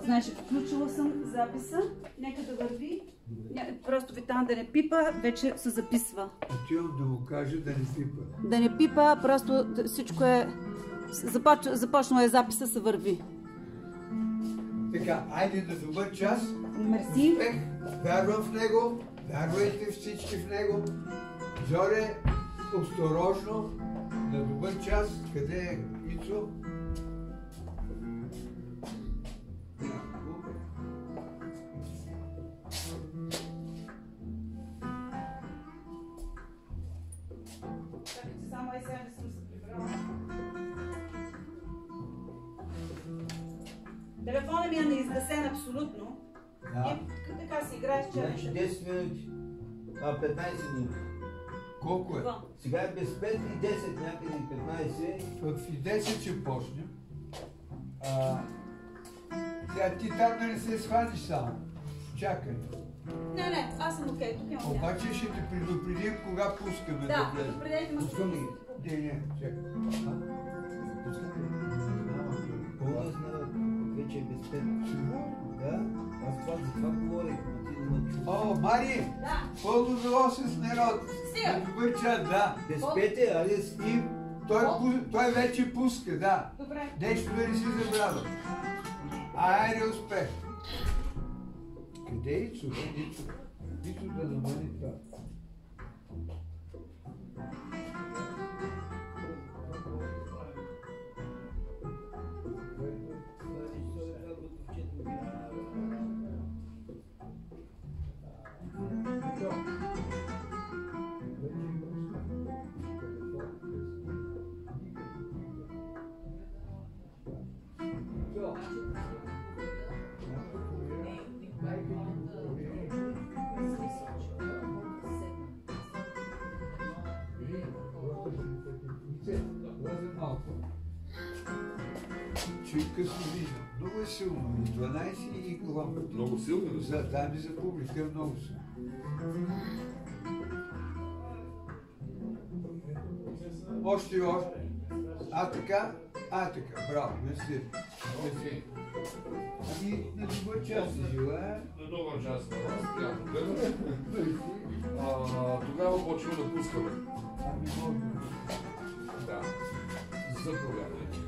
Значи, включила съм записа. Нека да върви. Просто Витан да не пипа, вече се записва. Отивам да му кажа да не пипа. Да не пипа, просто всичко е... Започнал е записа, се върви. Така, айде на добър час. Мерси. Успех. Вярвам в него. Вярвайте всички в него. Жоре, осторожно. На добър час. Къде е Ицо? Само и сега не съм се прибрала. Телефона ми е неизгасен абсолютно. Да. И така си играеш Значи черните. 10 минути. 15 минути. Колко е? Сега е без 5 и 10, някъде и 15. В и 10 ще почнем. Сега ти там да не се свалиш само. Чакай. Не, аз съм окей, тук имам Обаче ще те предупредим кога пускаме да влезем. предупредете ме. Пускаме ги. Не, чакай. Пълна знава, вече е без 5. Да, аз това за това говорих, но ти не ме чу. О, Мари! Да. Пълно било с народ. Стига. На добър час, да. Без 5 е, али И той вече пуска, да. Добре. Нещо да не си забравя. Айде, успех! Къде е Ицо? Ицо да намали това. Чуй късно виждам. Много е силно. 12 и километри. Много силно ли? За дами за публика е много силно. Още и още. Така. Браво. Мерси. Ами на добър час си желая. На добър час на вас. Приятно гледане. Тогава почваме да пускаме. Ами може. Да. Заповядайте.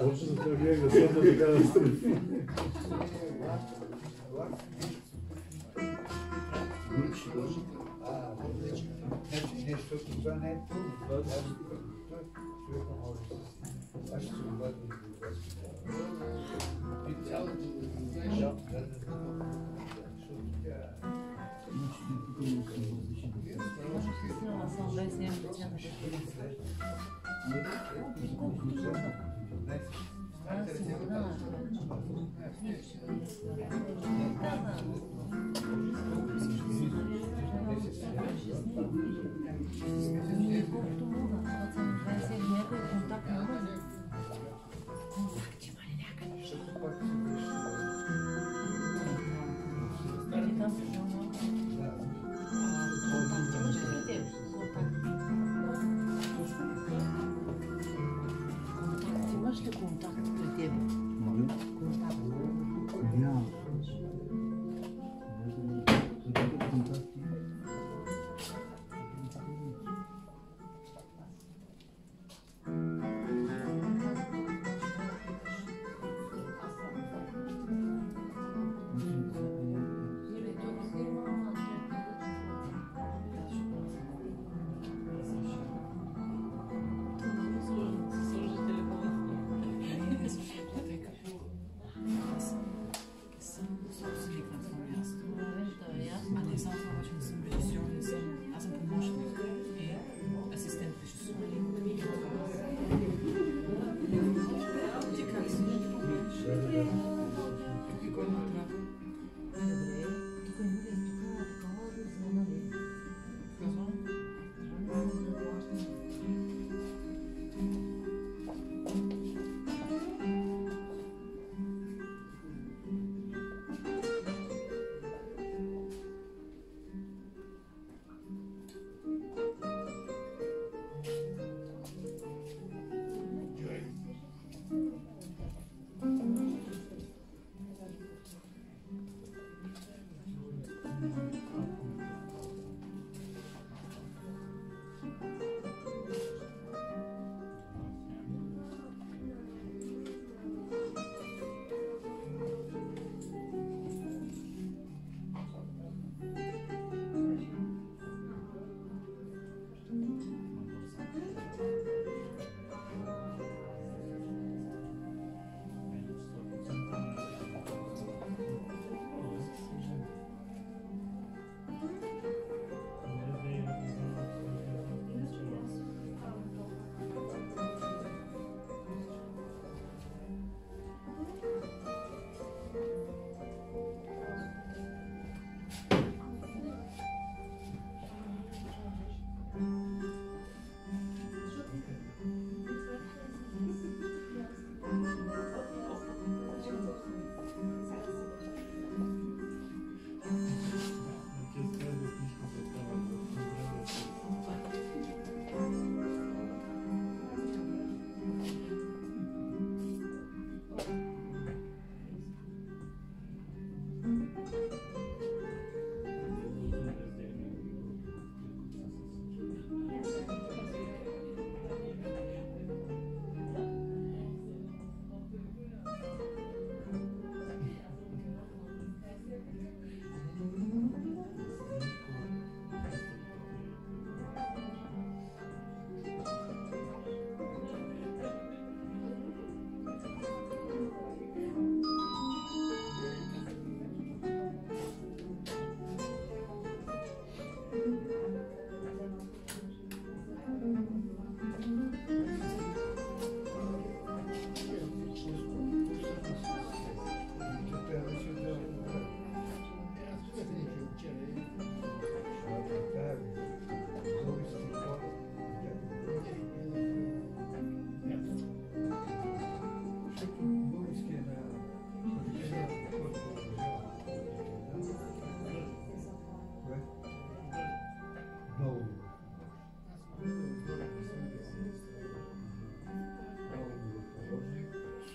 Точно да гледа, само да така настрои. Защото това не е трудно. Аз ще се обадя и цялото защото тя съм без емоция. Имаш ли контакт при тебе? Нямам.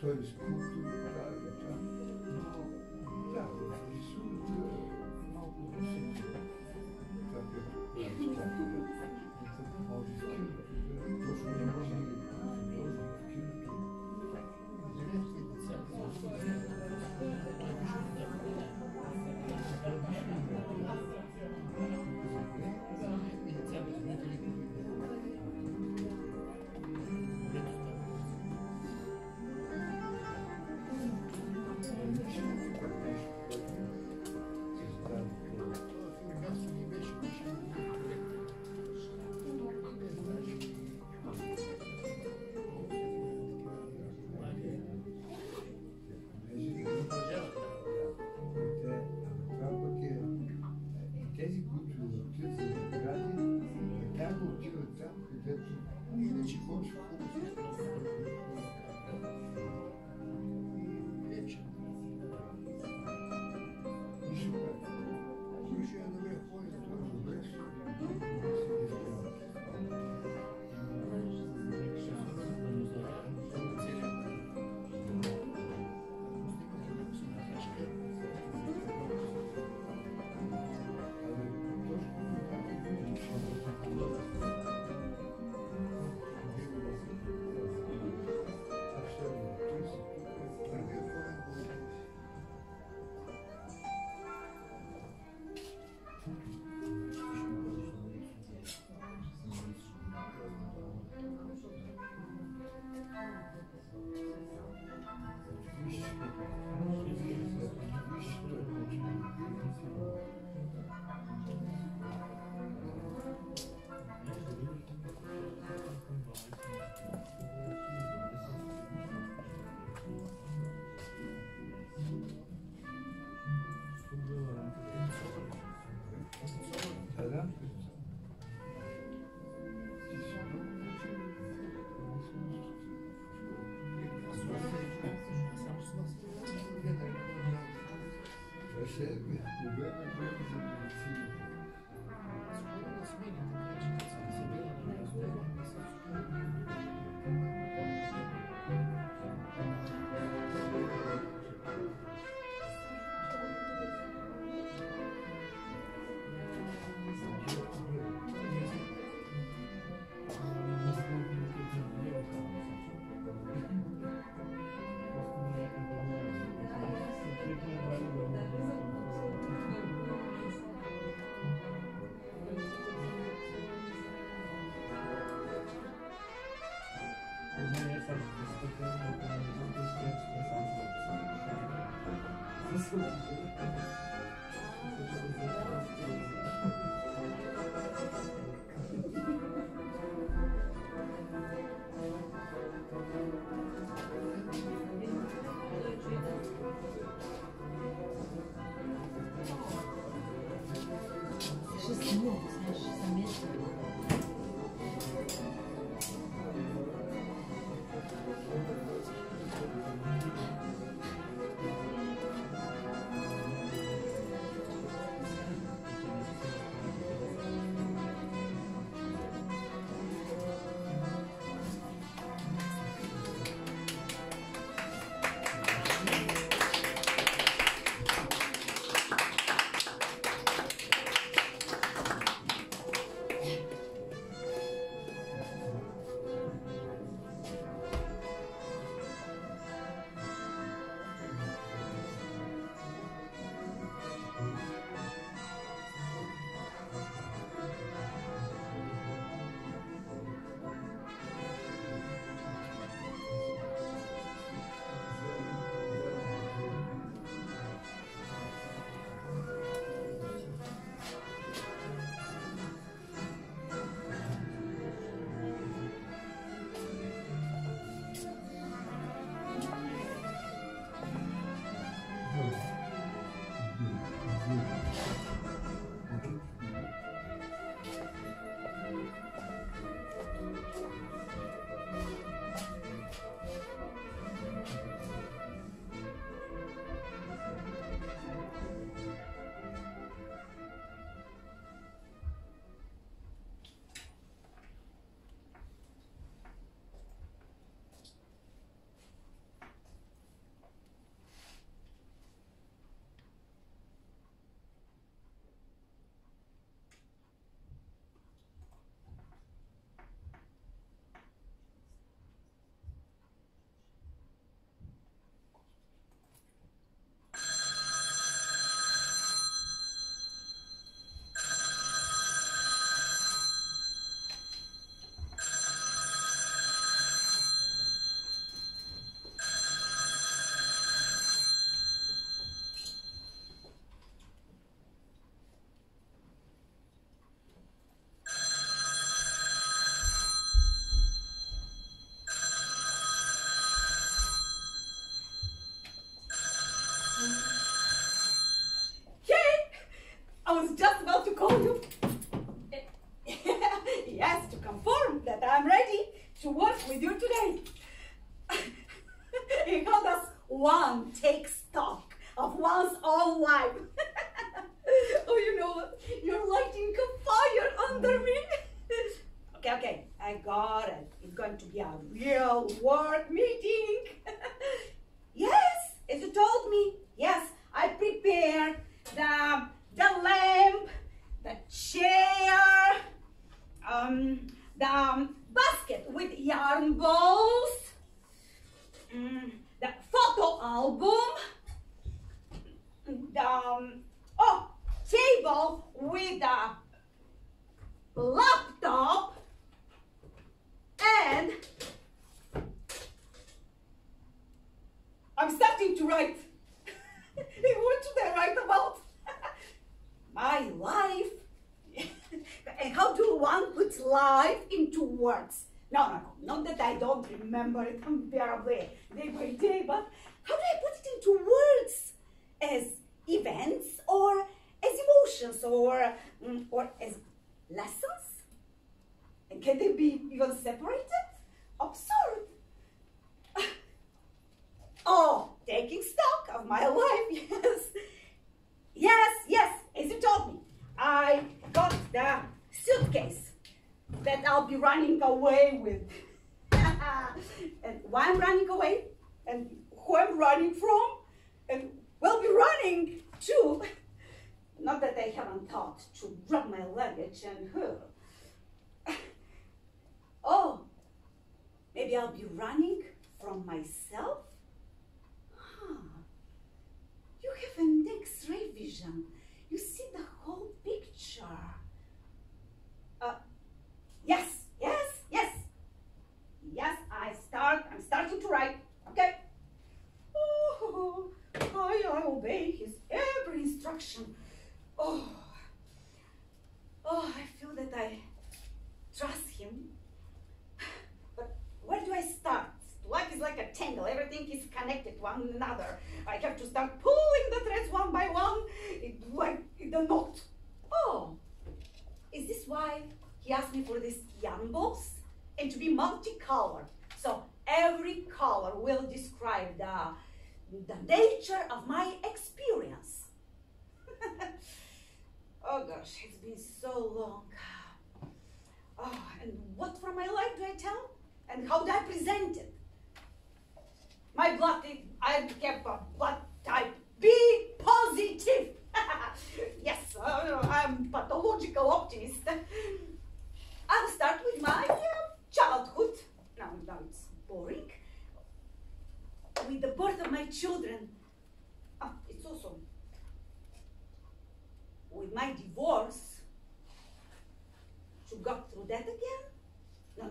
Той скулптури прави там. Да, рисунка малко всичко. Това като може в киното, точно не може да продължи в киното. to work with you today. How does one take stock of one's own life? Oh, you know what? You're lighting a fire under me. Okay, I got it. It's going to be a real work meeting. Yes, as you told me. Yes, I prepared the lamp, the chair, the basket with yarn balls, the photo album, the table with a laptop, and I'm starting to write. What should I write about? My life. And how do one put life into words? No, not that I don't remember it unbearably day by day, but how do I put it into words? As events, or as emotions, or as lessons? And can they be even separated? Absurd. Oh, taking stock of my life, yes. Yes, as you told me. I got the suitcase that I'll be running away with. And why I'm running away, and who I'm running from, and will be running to. Not that I haven't thought to drop my luggage and oh, maybe I'll be running from myself? You have an X-ray vision. You see the whole picture. Yes, I'm starting to write. Okay. Oh, I obey his every instruction. Oh, I feel that I trust him. But where do I start? Life is like a tangle. Everything is connected to one another. I have to start pulling the threads one by one, like the knot. Oh, is this why he asked me for these yarn balls? And to be multicolored. So every color will describe the nature of my experience. Oh gosh, it's been so long. Oh, and what from my life do I tell? And how do I present it? My blood, I kept a blood type B positive. Yes, I'm pathological optimist. I'll start with my childhood. No, it's boring. With the birth of my children. It's also with my divorce. To go through that again? No.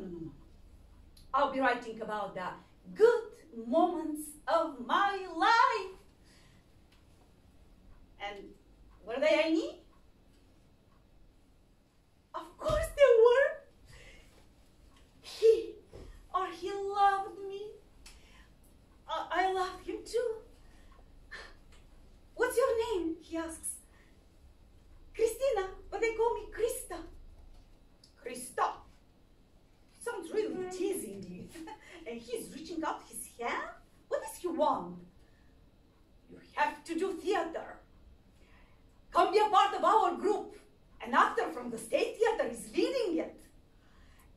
I'll be writing about the good moments of my life. And were they any? Of course there were. He loved me. I love him too. What's your name? He asks. Christina, but they call me Krista. Krista. Sounds really teasing. And he's reaching out his hand? What does he want? You have to do theater. Come be a part of our group. An actor from the State Theater is leading it.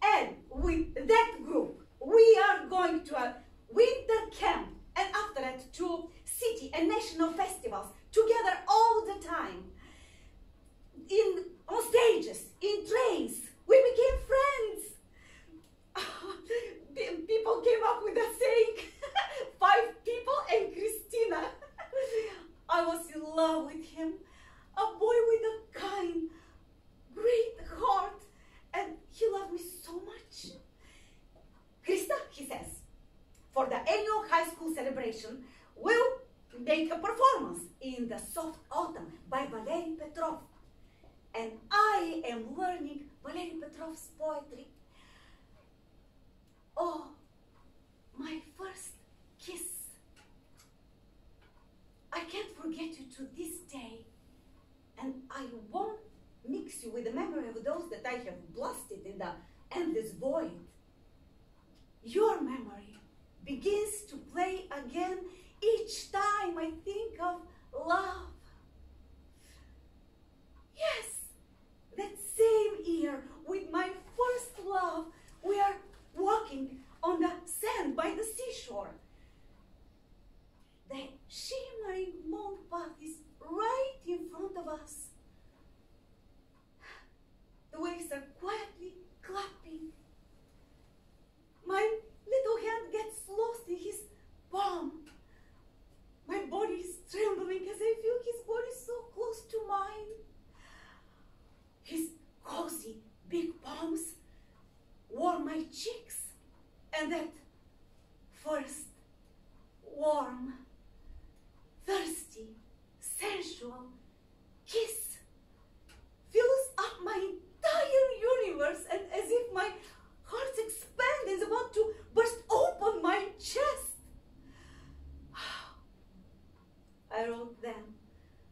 And with that group, we are going to a winter camp. And after that, to city and national festivals together all the time. On stages, in trains. We became friends. People came up with a saying, 5 people and Christina. I was in love with him, a boy with a kind, great heart, and he loved me so much. Krista, he says, for the annual high school celebration, we'll make a performance in the soft autumn by Valery Petrov. And I am learning Valery Petrov's poetry. Oh, my first kiss. I can't forget you to this day. And I won't mix you with the memory of those that I have blasted in the endless void. your memory begins to play again each time I think of love. Yes, that same year, with my first love, we are walking on the sand by the seashore. The shimmering moon path is right in front of us. The waves are quietly clapping. My little hand gets lost in his palm. My body is trembling as I feel his body so close to mine. His cozy big palms warm my cheeks, and that first warm, thirsty, sensual kiss fills up my entire universe, and as if my heart expands and is about to burst open my chest. I wrote then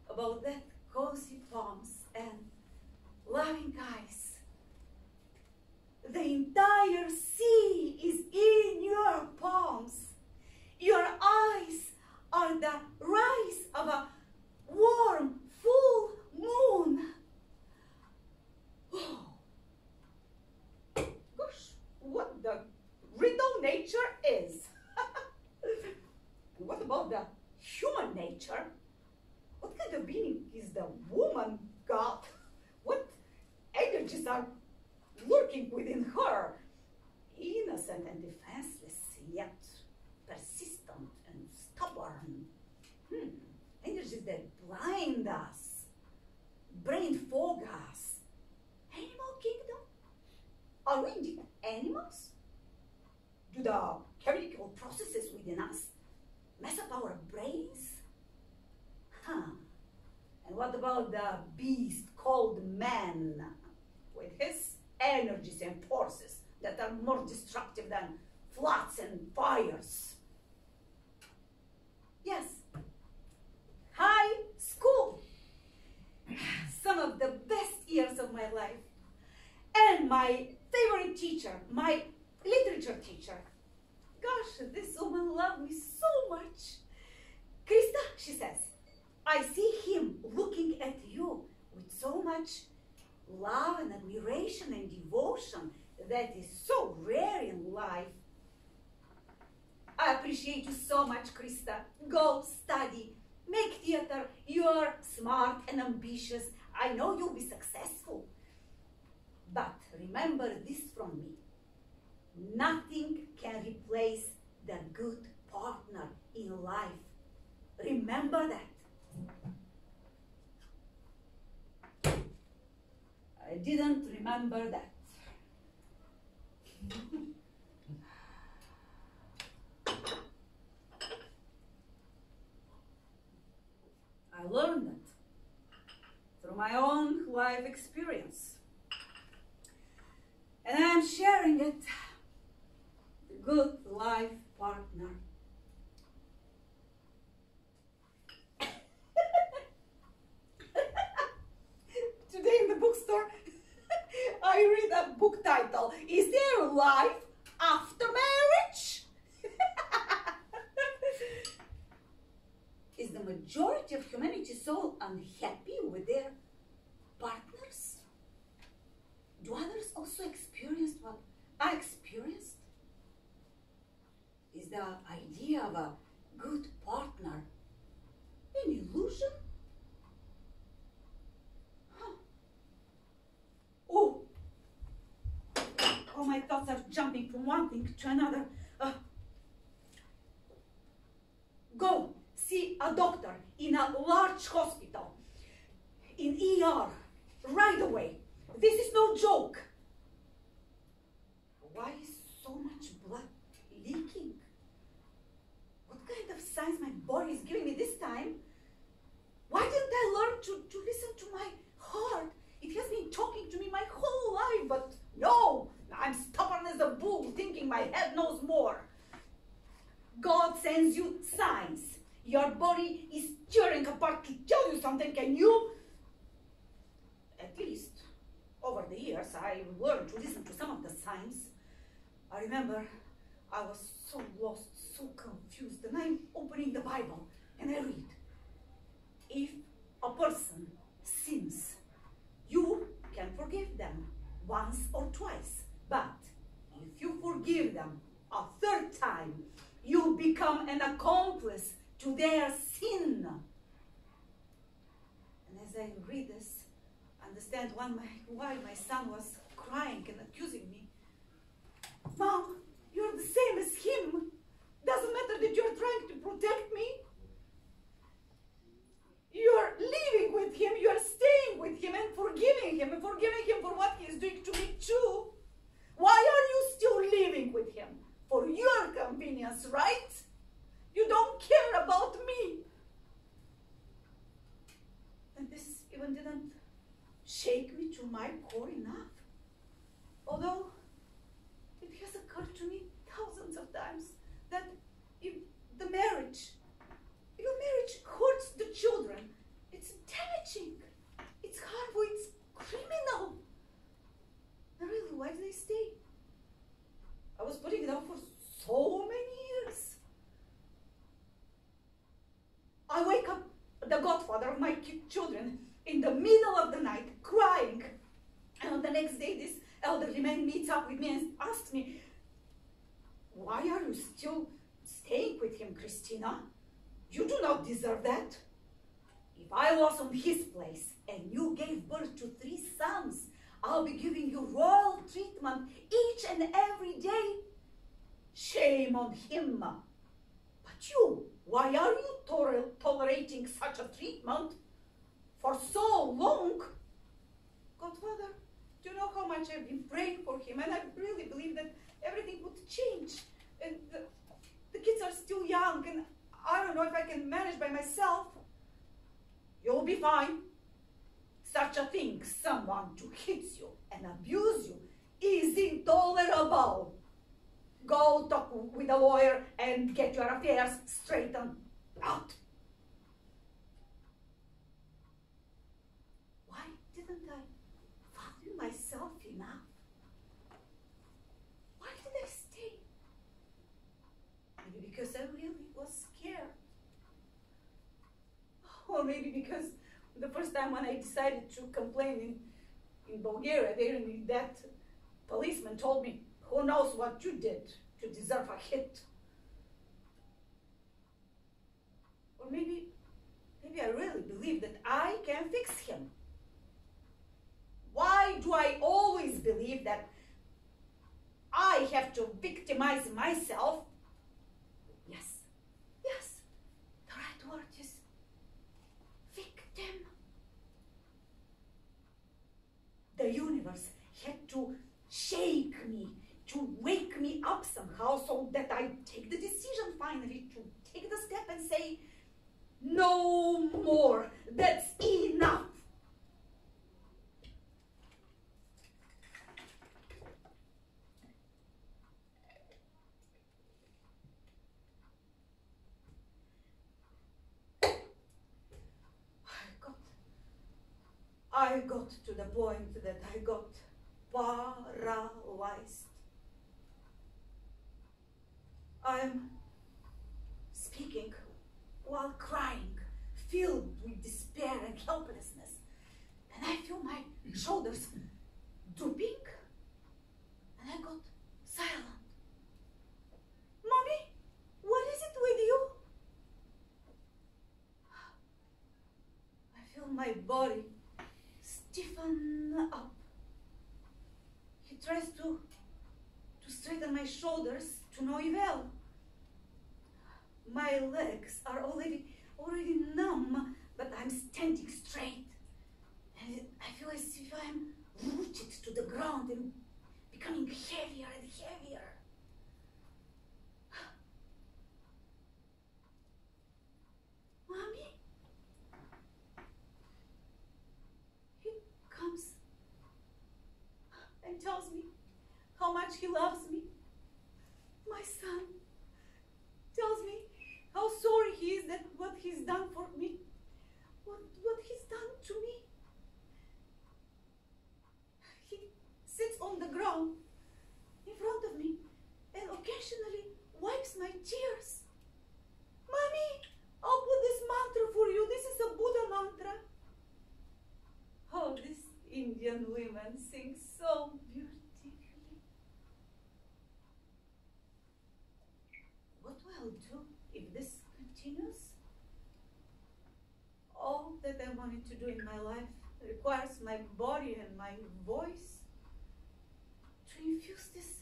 about that cozy palms and loving eyes. The entire sea is in your palms. Your eyes are the rise of a warm, full moon. Oh. Gosh, what the riddle nature is. What about the human nature? What kind of being is the woman God? What energies are lurking within her? Innocent and defenseless, yet persistent and stubborn. Energies that blind us, brain fog us. Animal kingdom? Are we indeed animals? Do the chemical processes within us mess up our brains? And what about the beast called man, with his energies and forces that are more destructive than floods and fires? Yes, high school. Some of the best years of my life. And my favorite teacher, my literature teacher. Gosh, this woman loved me so much. Krista, she says, I see him looking at you with so much love and admiration and devotion that is so rare in life. I appreciate you so much, Krista. Go study, make theater. You're smart and ambitious. I know you'll be successful. But remember this from me. Nothing can replace the good partner in life. Remember that. I didn't remember that. I learned that through my own life experience. And I'm sharing it. The good life partner. Today in the bookstore, I read a book title. Is there life after marriage? Is the majority of humanity so unhappy with their partners? Do others also experience what I experienced? Is the idea of a good partner an illusion? Oh, my thoughts are jumping from one thing to another. Go see a doctor in a large hospital, in ER, right away. This is no joke. Why is so much blood leaking? What kind of signs my body is giving me this time? Why didn't I learn to listen to my heart? It has been talking to me my whole life, but no, I'm stubborn as a bull, thinking my head knows more. God sends you signs. Your body is tearing apart to tell you something, and you, at least over the years, I learned to listen to some of the signs. I remember I was so lost, so confused, and I'm opening the Bible and I read. If a person sins, you can forgive them once or twice, but if you forgive them a third time, you become an accomplice to their sin. And as I read this, I understand why my son was crying and accusing me. Mom, you're the same as him. Doesn't matter that you're trying to protect me. You're living with him, you're staying with him and forgiving him for what he is doing to me too. Why are you still living with him? For your convenience, right? You don't care about me. And this even didn't shake me to my core enough. Although it has occurred to me thousands of times that if your marriage hurts the children, it's damaging, it's harmful, it's criminal. And really, why do they stay? I was putting it out for so many years. I wake up the godfather of my children in the middle of the night crying. And on the next day, this elderly man meets up with me and asks me, why are you still staying with him, Christina? You do not deserve that. If I was on his place and you gave birth to 3 sons, I'll be giving you royal treatment each and every day. Shame on him. But you, why are you tolerating such a treatment for so long? Godfather, do you know how much I've been praying for him, and I really believe that everything would change. And the kids are still young, and I don't know if I can manage by myself. You'll be fine. Such a thing, someone to hit you and abuse you, is intolerable. Go talk with a lawyer and get your affairs straightened out. Why didn't I value myself enough? Why did I stay? Maybe because I really was scared. Or maybe because the first time when I decided to complain in Bulgaria, that policeman told me, who knows what you did to deserve a hit? Or maybe I really believe that I can fix him. Why do I always believe that I have to victimize myself? Yes, the right word is victim. The universe had to shake me, to wake me up somehow so that I take the decision finally to take the step and say, no more, that's enough. I got to the point that I got paralyzed. I'm speaking while crying, filled with despair and helplessness. And I feel my shoulders drooping, and I got silent. Mommy, what is it with you? I feel my body stiffen up. He tries to straighten my shoulders to no avail. My legs are already numb, but I'm standing straight. And I feel as if I'm rooted to the ground and becoming heavier and heavier. Mommy? He comes and tells me how much he loves me. My son tells me how sorry he is that what he's done for me, what he's done to me. He sits on the ground in front of me and occasionally I'll do if this continues. All that I wanted to do in my life requires my body and my voice to infuse these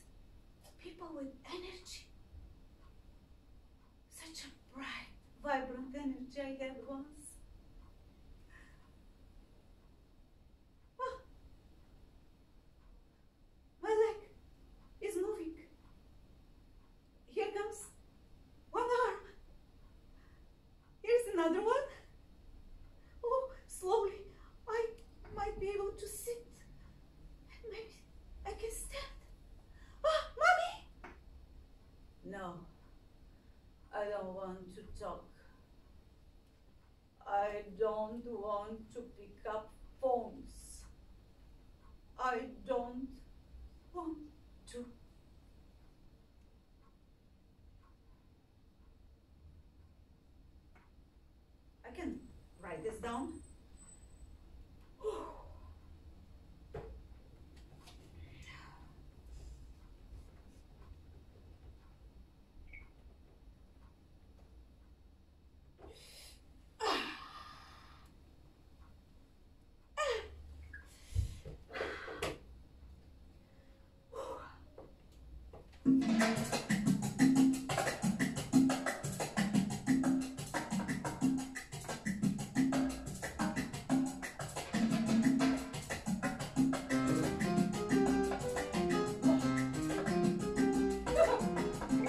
people with energy. Such a bright, vibrant energy I had once. Oh, my leg is moving. Here comes one arm. Here's another one. Oh, slowly I might be able to sit. And maybe I can stand. Ah, Mommy! No, I don't want to talk. I don't want to pick up phones. I don't want to. I can write this down.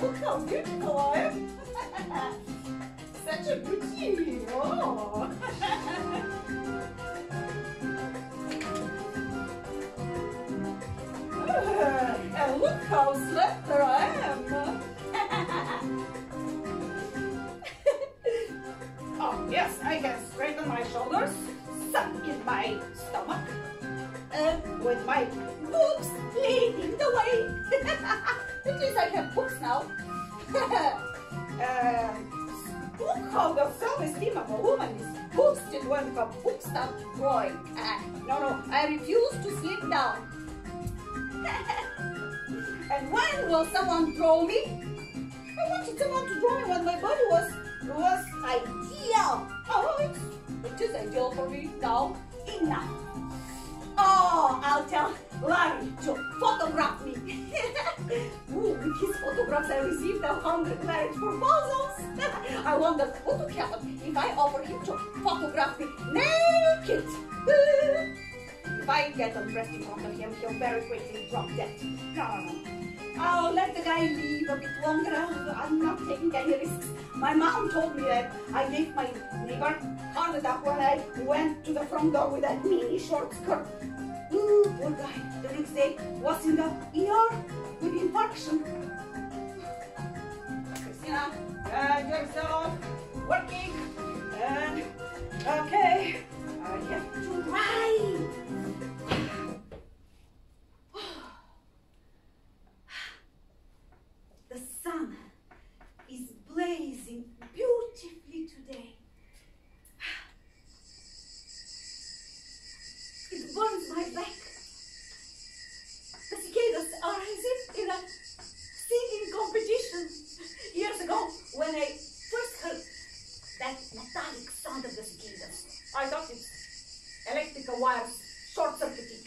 Look how beautiful I am. Such a beauty. Oh. And look how slender I am. Oh, yes, I can straighten my shoulders, suck in my stomach, and with my boobs leading the way. At least I have boobs now. Look how the self-esteem of a woman is boosted when her boobs start growing. No, I refuse to slip down. And when will someone draw me? I wanted someone to draw me when my body was ideal. Oh, it is ideal for me now. Enough. Oh, I'll tell Larry to photograph me. Ooh, with his photographs I received 100 marriage proposals. I wonder what would happen if I offer him to photograph me naked. If I get undressed in front of him, he'll very quickly drop dead. No. I'll let the guy live a bit longer. I'm not taking any risks. My mom told me that I gave my neighbor heart attack when I went to the front door with that mini short skirt. Ooh, poor guy. The next day was in the ER with infarction. Christina, get yourself working. And okay, I have to write. The sun is blazing beautifully today. It burns my back. The cicadas are as if in a singing competition. Years ago, when I first heard that metallic sound of the cicadas, I thought it's electrical wires short-circuiting.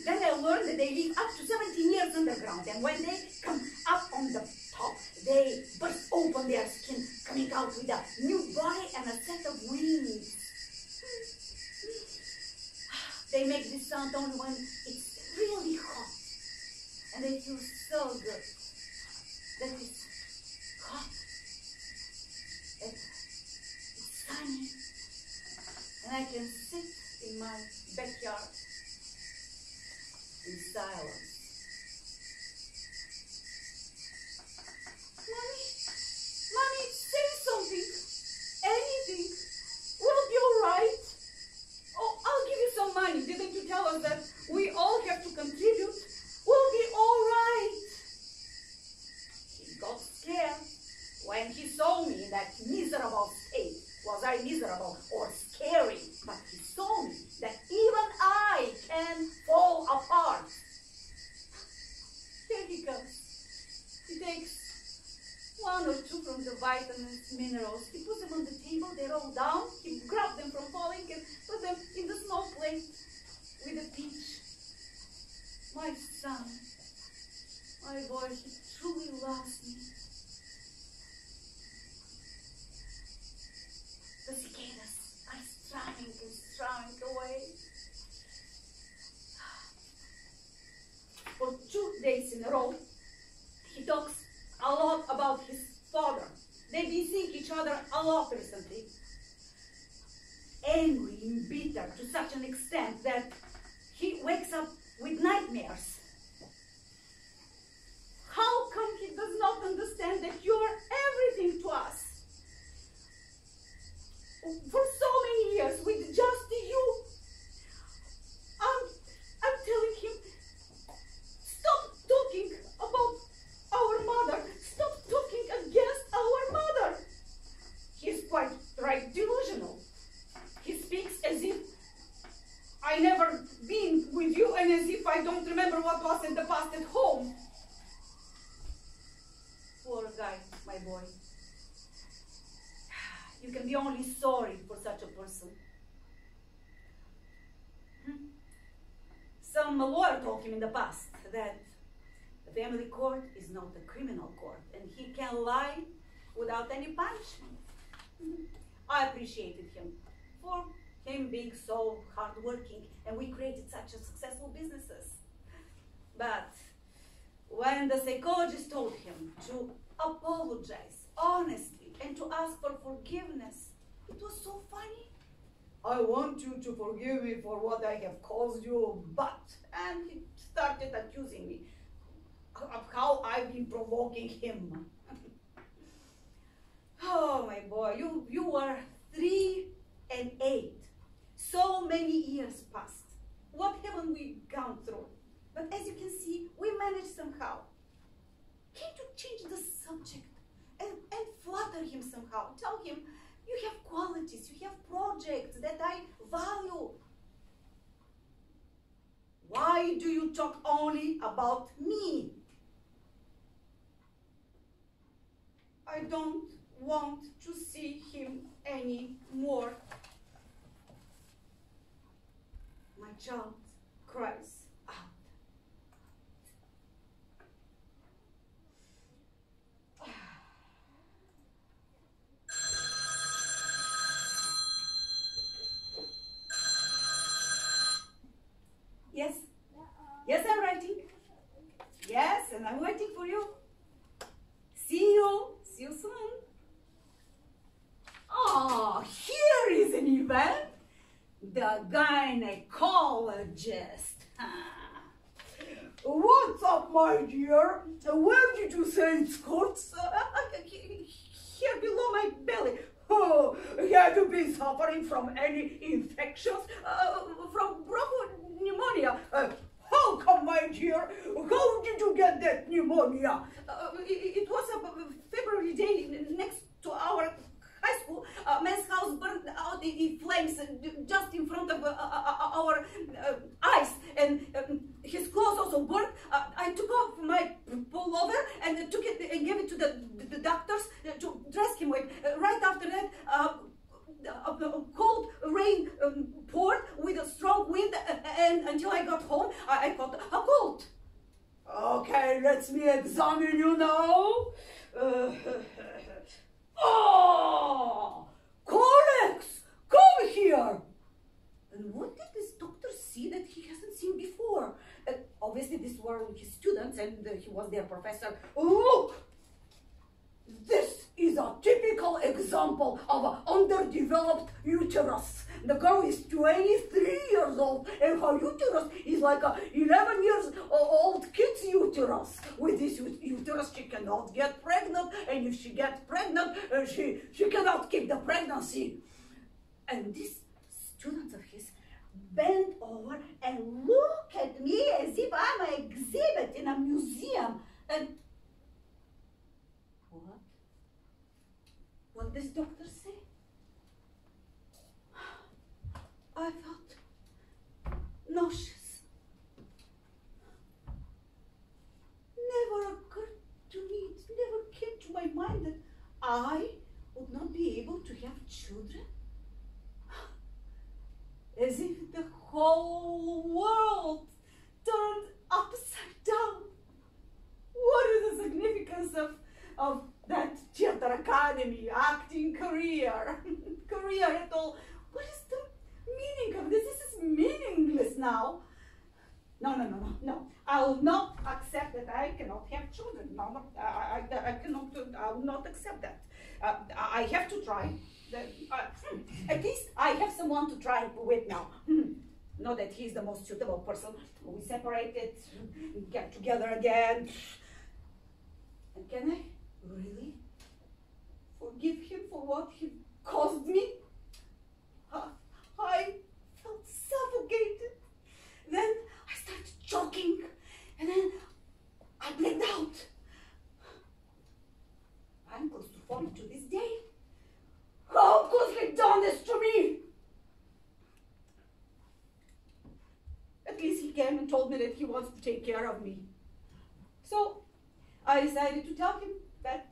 Then I learned that they live up to 17 years underground, and when they come up on the top, they burst open their skin, coming out with a new body and a set of wings. They make this sound only when it's really hot, and they feel so good that it's hot, it's sunny, and I can sit in my backyard in silence. Mommy, say something, anything. We'll be all right. Oh, I'll give you some money. Didn't you tell us that we all have to contribute? We'll be all right. He got scared when he saw me in that miserable state. Was I miserable or scary? But he saw me that even I can fall apart. Here he comes. He takes one or two from the vitamins, minerals. He puts them on the table, they roll down, he grabs them from falling and put them in the small plate with a peach. My son, my boy, he truly loves me. The cicadas are strumming and strumming away. For 2 days in a row, he talks a lot about his father. They've been seeing each other a lot recently. Angry and bitter to such an extent that he wakes up with nightmares. How come he does not understand that you are everything to us? For so many years, with just you, I'm telling him, stop talking about our mother. Stop talking against our mother. He's quite right delusional. He speaks as if I never been with you and as if I don't remember what was in the past at home. Poor guy, my boy. You can be only sorry for such a person. Some lawyer told him in the past that the family court is not a criminal court and he can lie without any punishment. I appreciated him for him being so hardworking, and we created such a successful businesses. But when the psychologist told him to apologize honestly and to ask for forgiveness, it was so funny. I want you to forgive me for what I have caused you, but, and he started accusing me of how I've been provoking him. Oh, my boy, you were 3 and 8. So many years passed. What haven't we gone through? But as you can see, we managed somehow. Can't you change the subject and flatter him somehow? Tell him, you have qualities, you have projects that I value. Why do you talk only about me? I don't want to see him anymore. My child cries out. Yes? Yes, I'm writing. Yes, and I'm waiting for you. See you soon. Oh, here is an event. The gynecologist. What's up, my dear? Where did you say it hurts? Here below my belly. Oh, have you been suffering from any infections? From bronchopneumonia? How come, my dear? How did you get that pneumonia? It was a February day next to our high school. Man's house burned out in flames just in front of our eyes, and his clothes also burned. I took off my pullover and took it and gave it to the doctors to dress him with. Right after that, cold rain poured with a strong wind, and until I got home, I caught a cold. Okay, let me examine you now. Oh, Colex, come here. And what did this doctor see that he hasn't seen before? Obviously, these were his students, and he was their professor. Look, this is a typical example of an underdeveloped uterus. The girl is 23 years old, and her uterus is like a 11 years old kid's uterus. With this uterus, she cannot get pregnant, and if she gets pregnant, she cannot keep the pregnancy. And these students of his bend over and look at me as if I'm an exhibit in a museum. And what does doctor say? I felt nauseous. Never occurred to me, it never came to my mind I would not be able to have children? As if the whole world turned upside down. What is the significance of that theater academy, acting career, career at all? What is the meaning of this? This is meaningless now. No. I will not accept that I cannot have children. No, I cannot, I will not accept that. I have to try. At least I have someone to try with now. Not that he's the most suitable person. We separated, get together again. And can I really forgive him for what he caused me? I felt suffocated. Then I started choking, and then I blacked out. I'm close to falling to this day. How could he done this to me? At least he came and told me that he wants to take care of me. So I decided to tell him that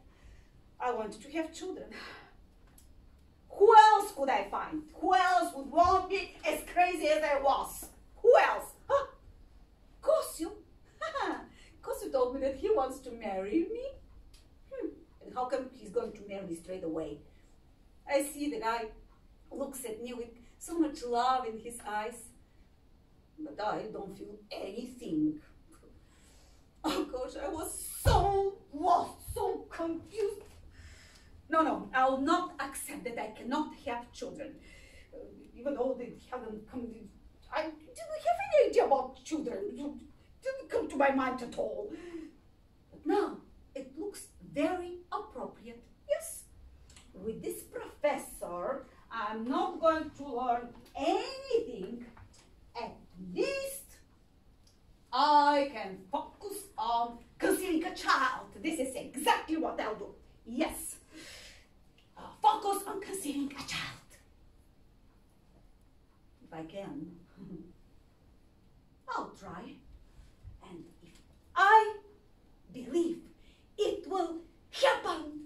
I wanted to have children. Who else could I find? Who else would want me as crazy as I was? Who else? Huh? Kosio. Kosio told me that he wants to marry me. And how come he's going to marry me straight away? I see the guy looks at me with so much love in his eyes, but I don't feel anything. Oh gosh, I was so lost, so confused. No, I will not accept that I cannot have children. Even though they haven't come, I didn't have any idea about children. It didn't come to my mind at all. But now, it looks very appropriate. Yes, with this professor, I'm not going to learn anything. At least I can focus on conceiving a child. This is exactly what I'll do. Yes, focus on conceiving a child. If I can, I'll try. And if I believe it will happen.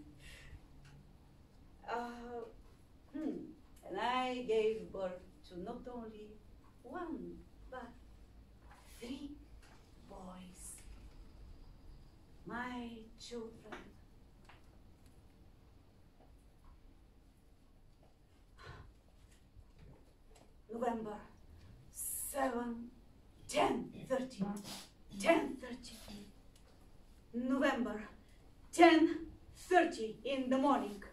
And I gave birth to not only one, but 3 boys. My children. November 7, 10:30. 10:30. November 10:30 in the morning.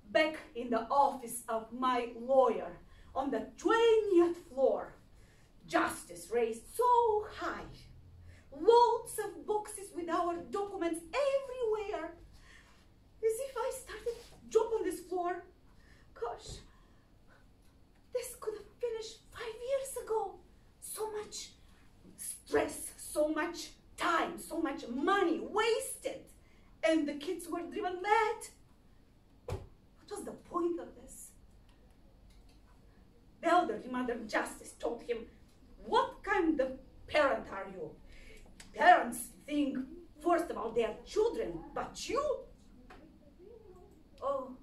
Back in the office of my lawyer on the 20th floor. Justice raised so high. Loads of boxes with our documents everywhere. As if I started job on this floor. Gosh, this could have finished 5 years ago. So much stress, so much time, so much money wasted. And the kids were driven mad. What was the point of this? The elderly mother of justice told him, what kind of parent are you? Parents think first about their children, but you? Oh,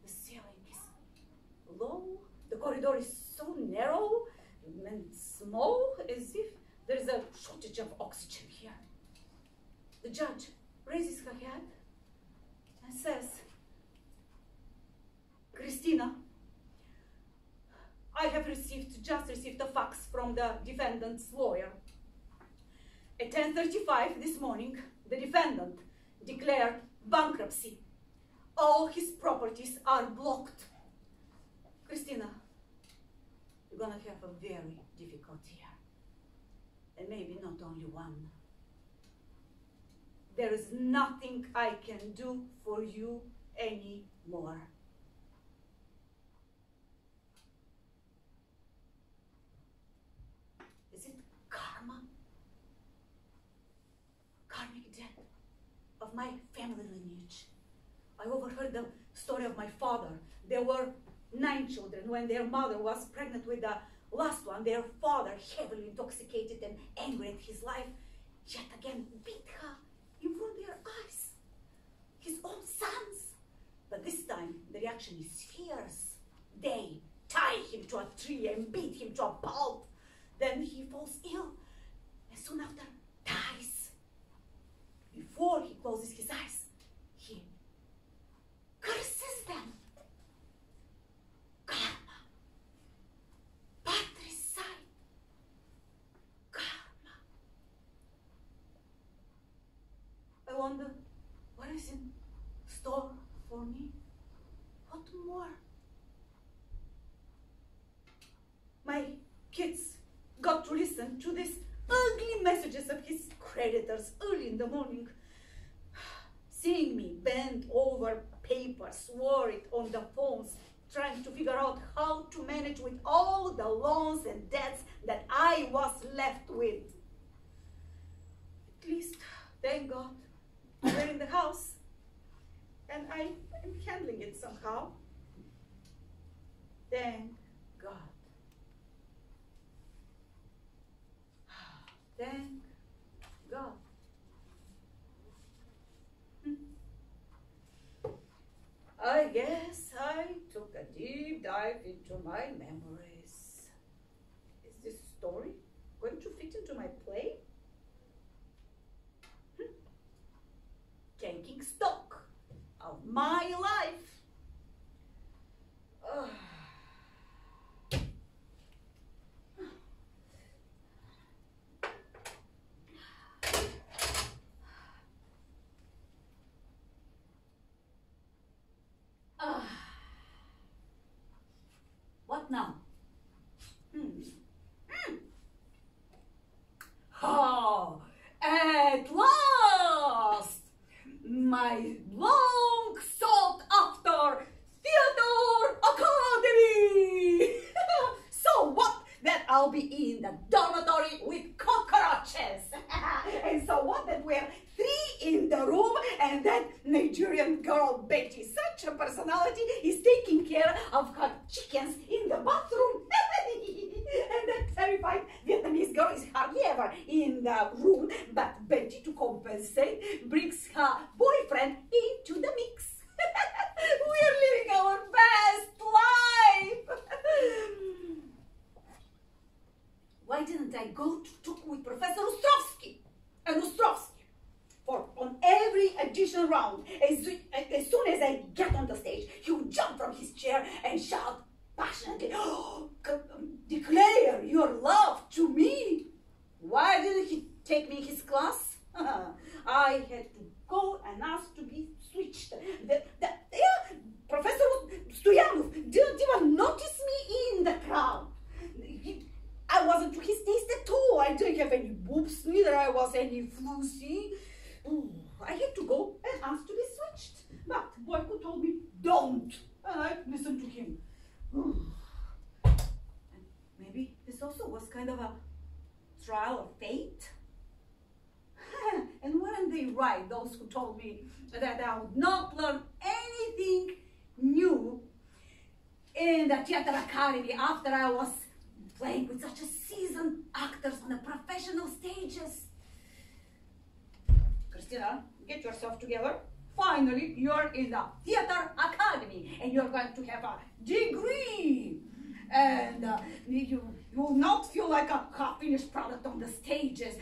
the ceiling is low, the corridor is so narrow and small, as if there's a shortage of oxygen here. The judge raises her head and says, Christina, I have just received a fax from the defendant's lawyer. At 10:35 this morning, the defendant declared bankruptcy. All his properties are blocked. Christina, you're gonna have a very difficult year. And maybe not only one. There is nothing I can do for you anymore. Is it karma? Karmic debt of my family lineage. I overheard the story of my father. There were 9 children. When their mother was pregnant with the last one, their father, heavily intoxicated and angry at his life, yet again beat her in front of their eyes. His own sons. instruction is fierce. They tie him to a tree and beat him to a pulp. Then he falls ill and soon after dies. Before he closes his eyes, he curses them. Karma. Patricide. Karma. I wonder what is in store for me. What more? My kids got to listen to these ugly messages of his creditors early in the morning. Seeing me bend over papers, worried on the phones, trying to figure out how to manage with all the loans and debts that I was left with. At least, thank God, we're in the house and I am handling it somehow. Thank God. Thank God. I guess I took a deep dive into my memories. Is this story going to fit into my play? Taking stock of my life. What now? Oh, at last! My long sought after theater academy! So what? That I'll be in the dormitory with cockroaches. And so what? That we're 3 in the room and that Nigerian girl Betty, such a personality, is taking care of her chickens in the bathroom. And that terrified Vietnamese girl is hardly ever in the room, but Betty, to compensate, brings her boyfriend into the mix. We're living our best life. Why didn't I go to talk with Professor Ostrovsky? And Ostrovsky, for on every additional round, as soon as I get on the stage, he would jump from his chair and shout passionately, "Oh, declare your love to me." Why didn't he take me in his class? I had to go and ask to be switched. Professor Stoyanov didn't even notice me in the crowd. I wasn't to his taste at all. I didn't have any boobs, neither I was any flousy. I had to go and ask to be switched. But Boyko told me, don't. And I listened to him. And maybe this also was kind of a trial of fate. And weren't they right, those who told me that I would not learn anything new in the theater academy after I was playing with such a seasoned actors on the professional stages? Christina, get yourself together. Finally, you're in the theater academy and you're going to have a degree. And you will not feel like a half-finished product on the stages.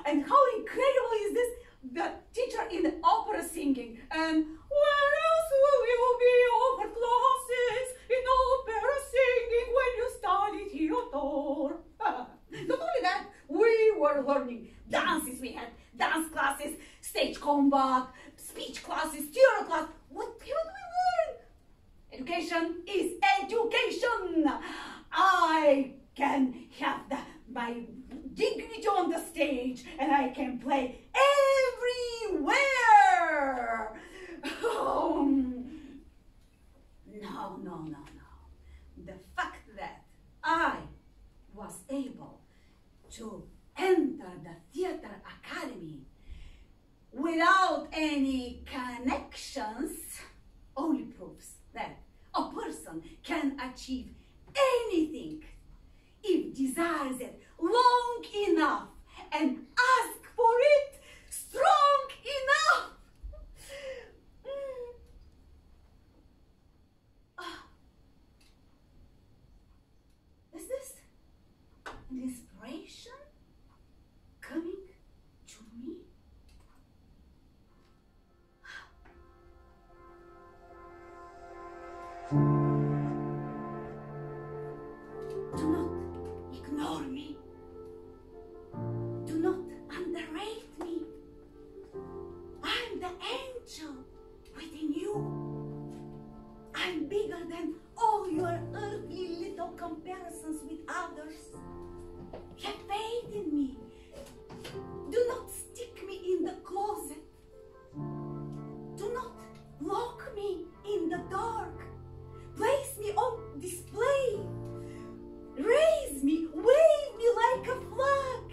And how incredible is this? The teacher in opera singing. And where else will you be offered classes in opera singing when you study theater? Not only that, we were learning dances. We had dance classes, stage combat, speech classes, theater class. What haven't we learned? Education is education. I can have my dignity on the stage and I can play everywhere. No. The fact that I was able to enter the theater academy without any connections only proves that a person can achieve anything if desires it long enough and ask for it strong enough. Do not ignore me. Do not underrate me. I'm the angel within you. I'm bigger than all your earthly little comparisons with others. Have faith in me. Do not stick me in the closet. Do not lock me in the dark. Place me on display. Raise me, wave me like a flag.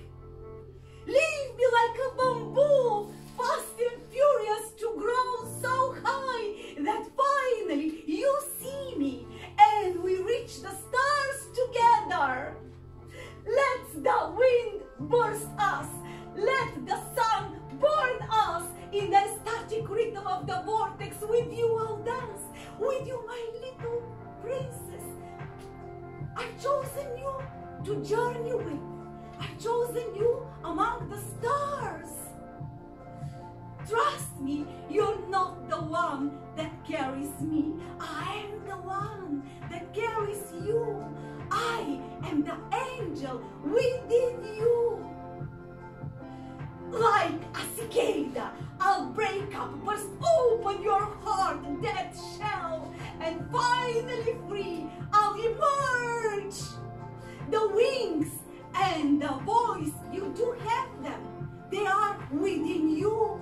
Leave me like a bamboo, fast and furious to grow so high that finally you see me and we reach the stars together. Let the wind burst us. Let the sun burn us. In the static rhythm of the vortex, with you I'll dance. With you, my little princess. I've chosen you to journey with. I've chosen you among the stars. Trust me, you're not the one that carries me. I am the one that carries you. I am the angel within you. Like a cicada, I'll break up, burst open your heart, that shell, and finally free, I'll emerge. The wings and the voice, you do have them. They are within you.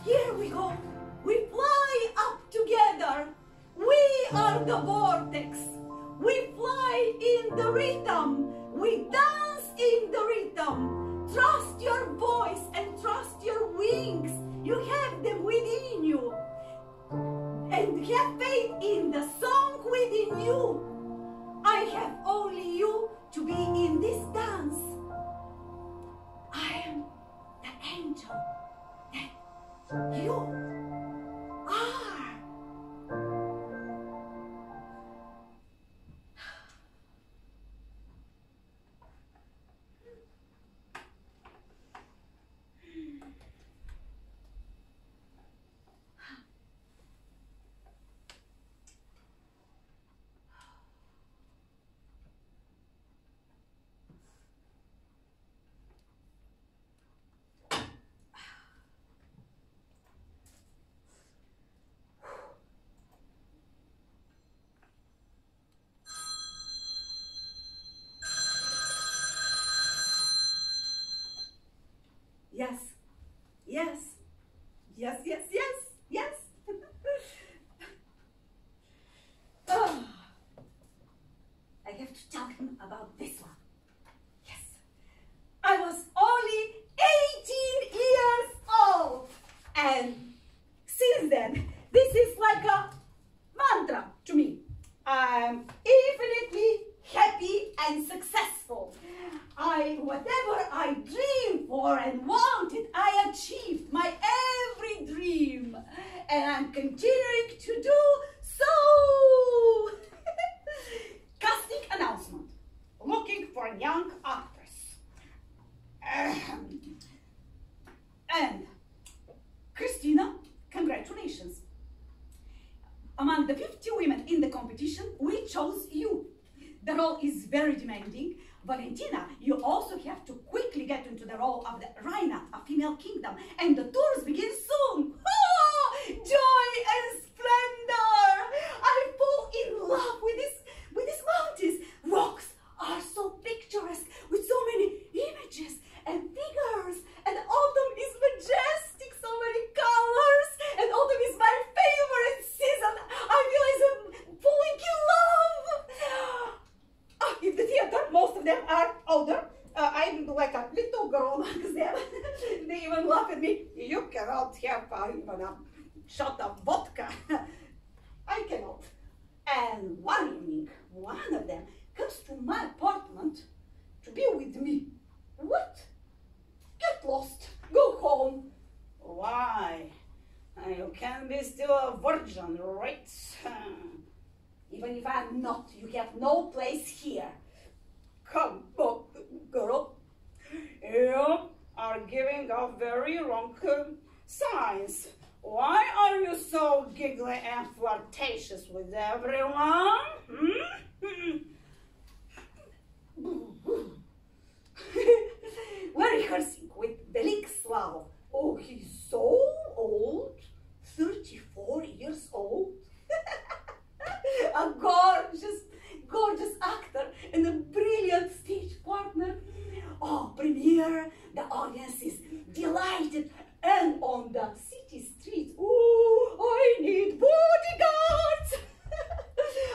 Here we go. We fly up together. We are the vortex. We fly in the rhythm. We dance in the rhythm. Trust your voice and trust your wings. You have them within you. And have faith in the song within you. I have only you to be in this dance. I am the angel that you are. Yes, yes, yes, yes, yes, yes. Oh, I have to tell him about this one. Yes, I was only 18 years old, and since then, this is like a mantra to me. I'm infinitely happy and successful. Whatever I dreamed for and wanted, I achieved my every dream. And I'm continuing to do so. Casting announcement. Looking for a young actress. And Christina, congratulations. Among the 50 women in the competition, we chose you. The role is very demanding. Valentina, you also have to quickly get into the role of the Varna, a female kingdom, and the tours begin soon. Oh, joy and splendor! I fall in love with these mountains. Rocks are so picturesque with so many images and figures, and autumn is majestic, so many colors, and autumn is my favorite season. I realize I'm falling in love. In the theater, most of them are older. I'm like a little girl amongst them. They even laugh at me. You cannot have even a shot of vodka. I cannot. And one evening, one of them comes to my apartment to be with me. What? Get lost. Go home. Why? You can be still a virgin, right? Even if I'm not, you have no place here. Come on, girl. You are giving a very wrong signs. Why are you so giggly and flirtatious with everyone? We're rehearsing with Velik. Oh, he's so old, 34 years old. A gorgeous actor and a brilliant stage partner. Oh, premiere, the audience is delighted. And on the city streets, oh, I need bodyguards.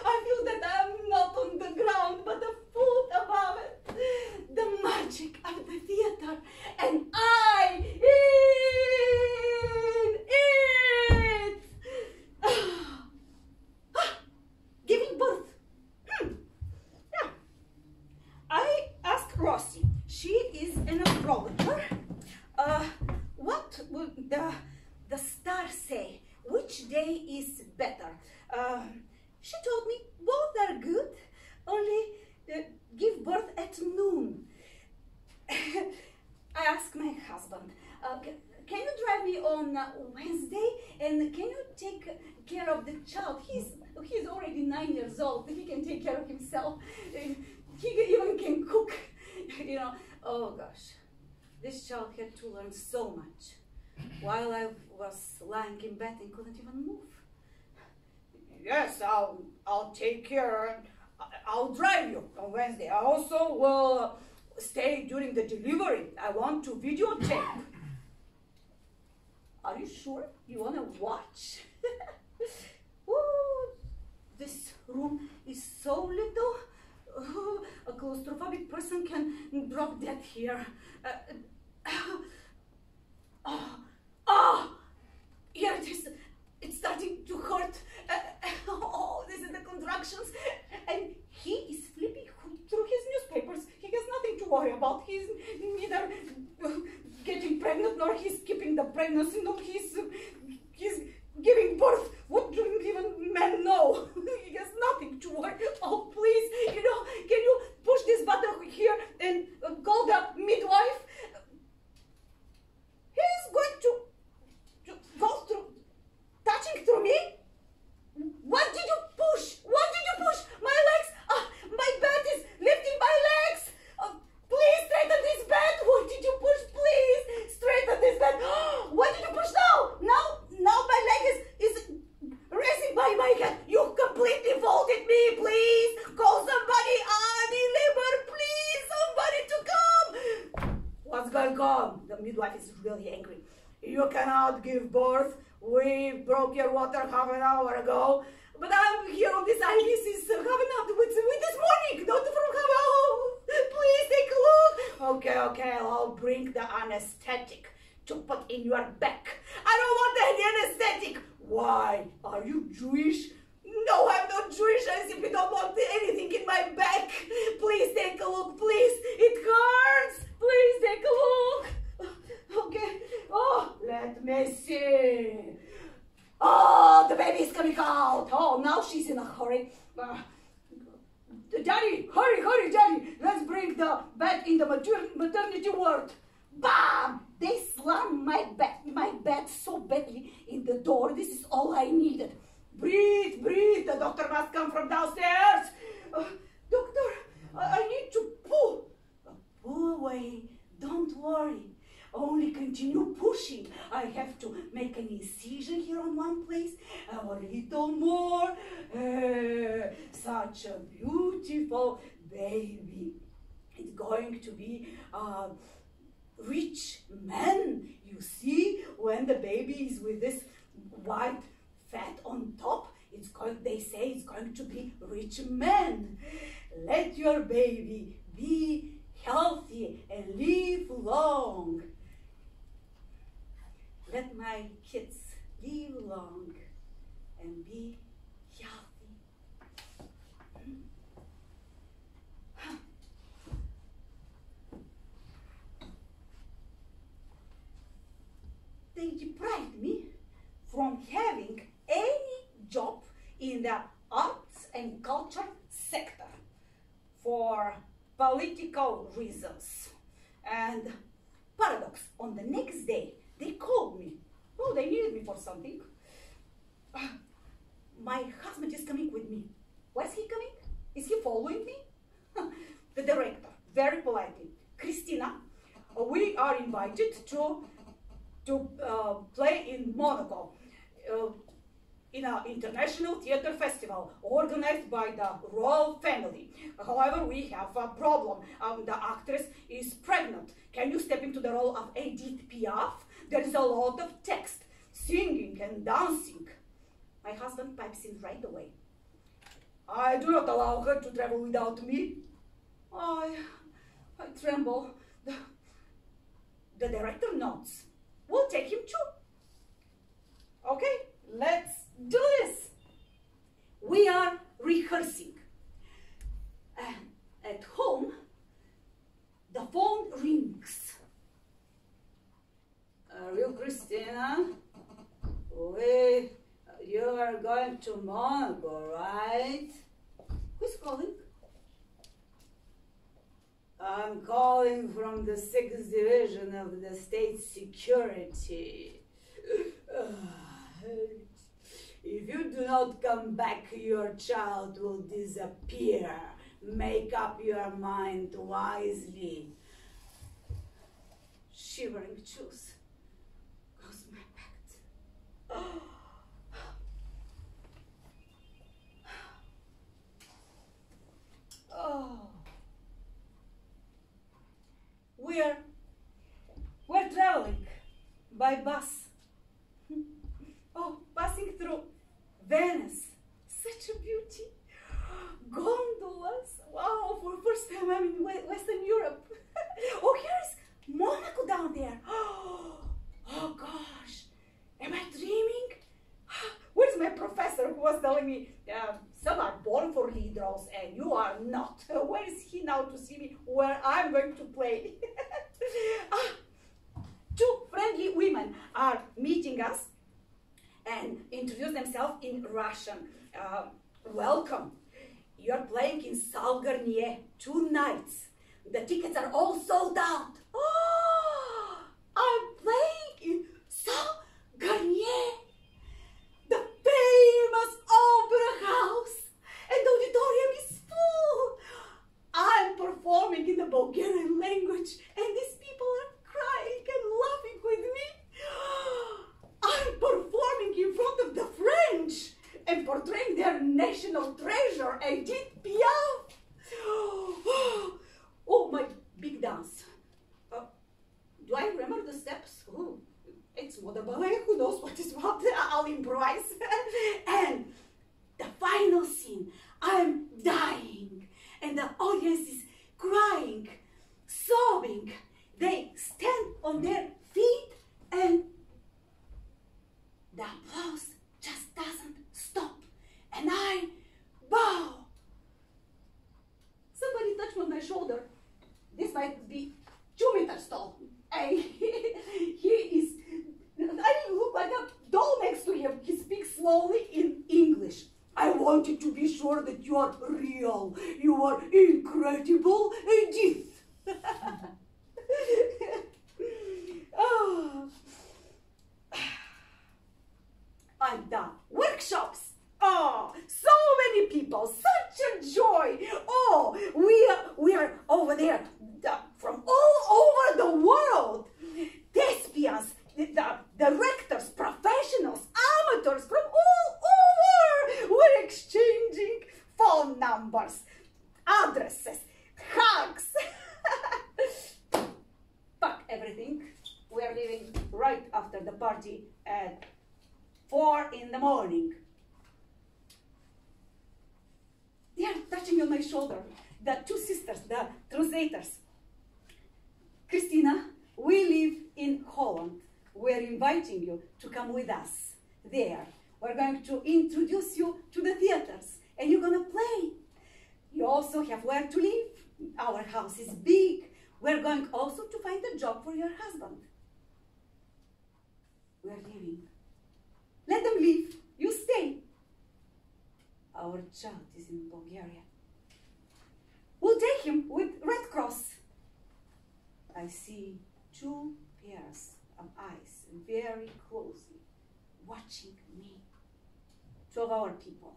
I feel that I'm not on the ground, but a foot above it. The magic of the theater, and I in it. Giving birth. Yeah. I asked Rossi. She is an astrologer. What would the stars say? Which day is better? She told me both are good, only give birth at noon. I asked my husband, can you drive me on Wednesday, and can you take care of the child? He's already 9 years old. He can take care of himself. He even can cook. You know, oh gosh. This child had to learn so much while I was lying in bed and couldn't even move. Yes, I'll take care. I'll drive you on Wednesday. I also will stay during the delivery. I want to videotape. Are you sure you want to watch? Ooh, this room is so little. A claustrophobic person can drop dead here. Here it is. It's starting to hurt. Oh, this is the contractions. And he is flipping through his newspapers. He has nothing to worry about. He's neither getting pregnant nor he's keeping the pregnancy. No, he's giving birth. What do even men know? He has nothing to worry. Oh, please, can you push this button here and call the midwife? He's going to go through, touching through me. What did you push? What did you push? My legs. My bed is lifting my legs. Please straighten this bed. What did you push? Please straighten this bed. What did you push now? Now my leg is raising by my head. You completely folded me. Please call somebody. Deliver, please. Somebody to come. What's going on? The midwife is really angry. You cannot give birth. We broke your water half an hour ago. But I'm here on this IVC half an hour with this morning. Not from half an hour. Please take a look. Okay, I'll bring the anesthetic to put in your back. I don't want any anesthetic. Why? Are you Jewish? No, I'm not Jewish. I simply don't want anything in my back. Please take a look, please. It hurts. Please take a look. Okay. Oh, let me see. Oh, the baby is coming out. Oh, now she's in a hurry. Daddy, hurry, Daddy. Let's bring the bed in the maternity ward. Bam! They slammed my bed so badly in the door. This is all I needed. Breathe. The doctor must come from downstairs. Doctor, I need to pull. Pull away. Don't worry. Only continue pushing. I have to make an incision here on one place. A little more. Such a beautiful baby. It's going to be rich man. You see, when the baby is with this white fat on top, they say it's going to be rich man. Let your baby be healthy and live long. Let my kids live long and be healthy. They deprived me from having any job in the arts and culture sector for political reasons. And paradox, on the next day, they called me. Oh, they needed me for something. to play in Monaco in an international theater festival organized by the royal family. However, we have a problem. The actress is pregnant. Can you step into the role of Edith Piaf? There is a lot of text, singing and dancing. My husband pipes in right away. I do not allow her to travel without me. I tremble. The director nods. We'll take him too. Okay, let's do this. We are rehearsing. And at home, the phone rings. Are you Christina? You are going to Monaco, right? Who's calling? I'm calling from the 6th Division of the State Security. If you do not come back, your child will disappear. Make up your mind wisely. Shivering chills across my back. Oh. We're traveling by bus. Oh, passing through Venice. Such a beauty. Gondolas. Wow, for the first time I'm in Western Europe. Oh, here's Monaco down there. Oh gosh. Am I dreaming? Where's my professor who was telling me some are born for lead roles and you are not? Where is he now to see me where I'm going to play? Two friendly women are meeting us and introduce themselves in Russian. Welcome. You're playing in Salle Garnier 2 nights. The tickets are all sold out. Oh, I'm playing in Salle Garnier, the famous opera house, and the auditorium is full. I'm performing in the Bulgarian language, and these people are crying and laughing with me. I'm performing in front of the French and portraying their national treasure, Edith Piaf. Oh, my big dance. Do I remember the steps? Oh, it's more the ballet. Who knows what is what? I'll improvise. And the final scene, I'm dying, and the audience is crying, sobbing. They stand on their feet, and the applause just doesn't stop. And I bow. Somebody touched me on my shoulder. This might be 2 meters tall. And he is, I look like a doll next to him. He speaks slowly in English. I wanted to be sure that you are real. You are incredible, Edith. Oh. I'm done. Workshops. Oh, so many people. Such a joy. Oh, we are over there from all over the world. Thespians, the directors, professionals, amateurs from all over. We're exchanging phone numbers, addresses, hugs. Pack everything. We're leaving right after the party at 4 in the morning. They are touching on my shoulder. The 2 sisters, the translators. Christina, we live in Holland. We're inviting you to come with us there. We're going to introduce you to the theaters, and you're going to play. You also have where to live. Our house is big. We're going also to find a job for your husband. We're leaving. Let them leave. You stay. Our child is in Bulgaria. We'll take him with Red Cross. I see 2 pairs of eyes very closely watching me. 2 of our people.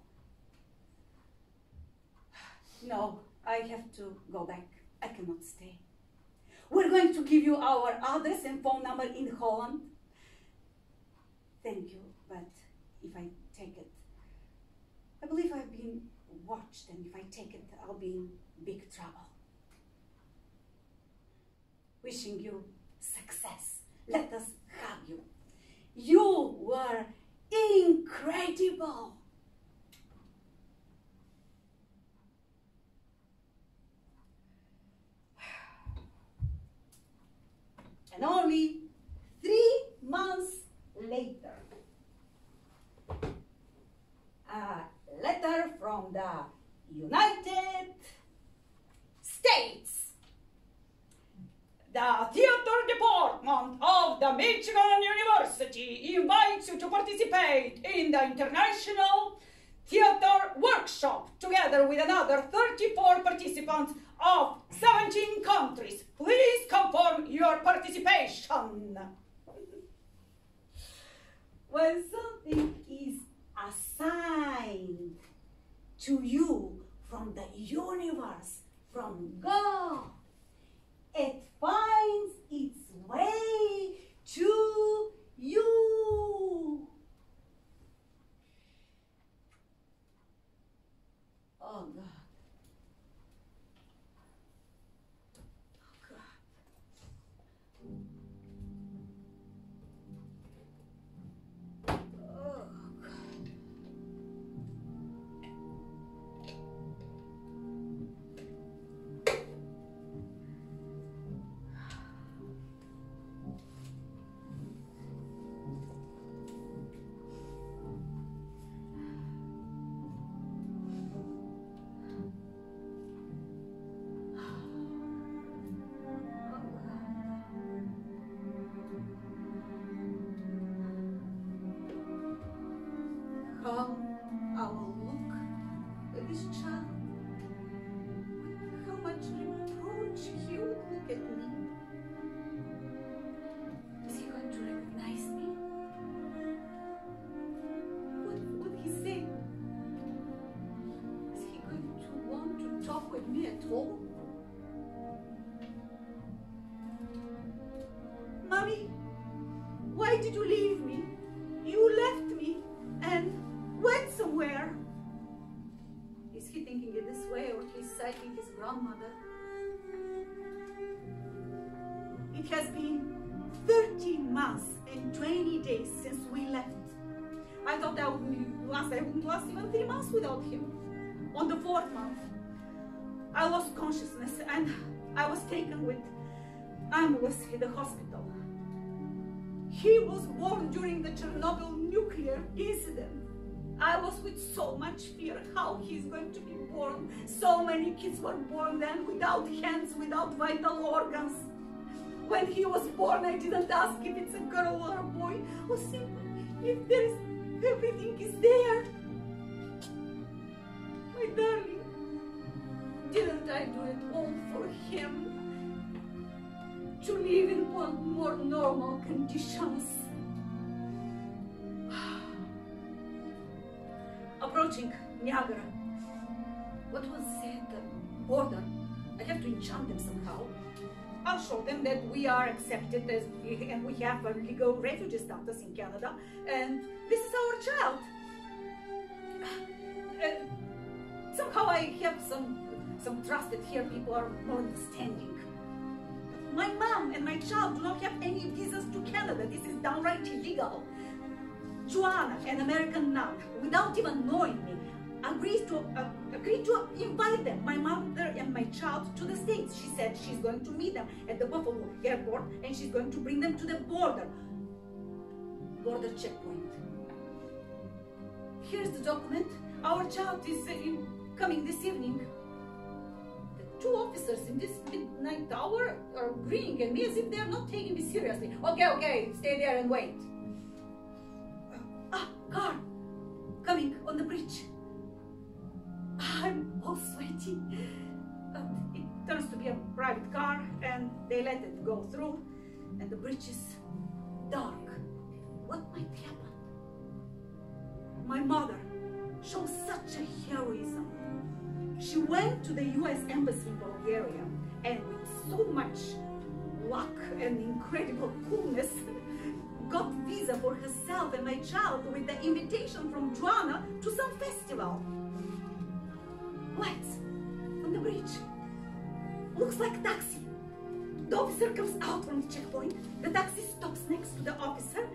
No, I have to go back. I cannot stay. We're going to give you our address and phone number in Holland. Thank you, but if I take it, I believe I've been watched, and if I take it, I'll be in big trouble. Wishing you success. Let us have you. You were incredible. And only 3 months later, a letter from the United States. The theater department of the Michigan University invites you to participate in the International Theater Workshop together with another 34 participants of 17 countries. Please confirm your participation. When something is assigned to you from the universe, from God, it finds its way to you. Oh God. How I will look at this child, with how much reproach he would look at me. Is he going to recognize me? What would he say? Is he going to want to talk with me at all? Mommy, why did you leave me? You left me and went somewhere. Is he thinking it this way, or he's citing his grandmother? It has been 13 months and 20 days since we left. I thought I wouldn't last even 3 months without him. On the 4th month, I lost consciousness and I was taken with ambulance to the hospital. He was born during the Chernobyl nuclear incident. I was with so much fear how he's going to be born. So many kids were born then without hands, without vital organs. When he was born, I didn't ask if it's a girl or a boy, or simply if there is, everything is there. My darling, didn't I do it all for him? To live in more normal conditions. Approaching Niagara. What was said at the border? I have to enchant them somehow. I'll show them that we are accepted as, and we have a legal refugee status in Canada, and this is our child. Somehow I have some trust that here people are more understanding. My mom and my child do not have any visas to Canada. This is downright illegal. Joanna, an American nun, without even knowing me, agreed to invite them, my mother and my child, to the States. She said she's going to meet them at the Buffalo airport and she's going to bring them to the border checkpoint. Here's the document. Our child is coming this evening. The 2 officers in this midnight hour are grinning at me as if they're not taking me seriously. Okay, stay there and wait. Car coming on the bridge. I'm all sweaty. It turns to be a private car and they let it go through and the bridge is dark. What might happen? My mother shows such a heroism. She went to the US Embassy in Bulgaria and with so much luck and incredible coolness, got visa for herself and my child with the invitation from Varna to some festival. Lights on the bridge. Looks like a taxi. The officer comes out from the checkpoint. The taxi stops next to the officer.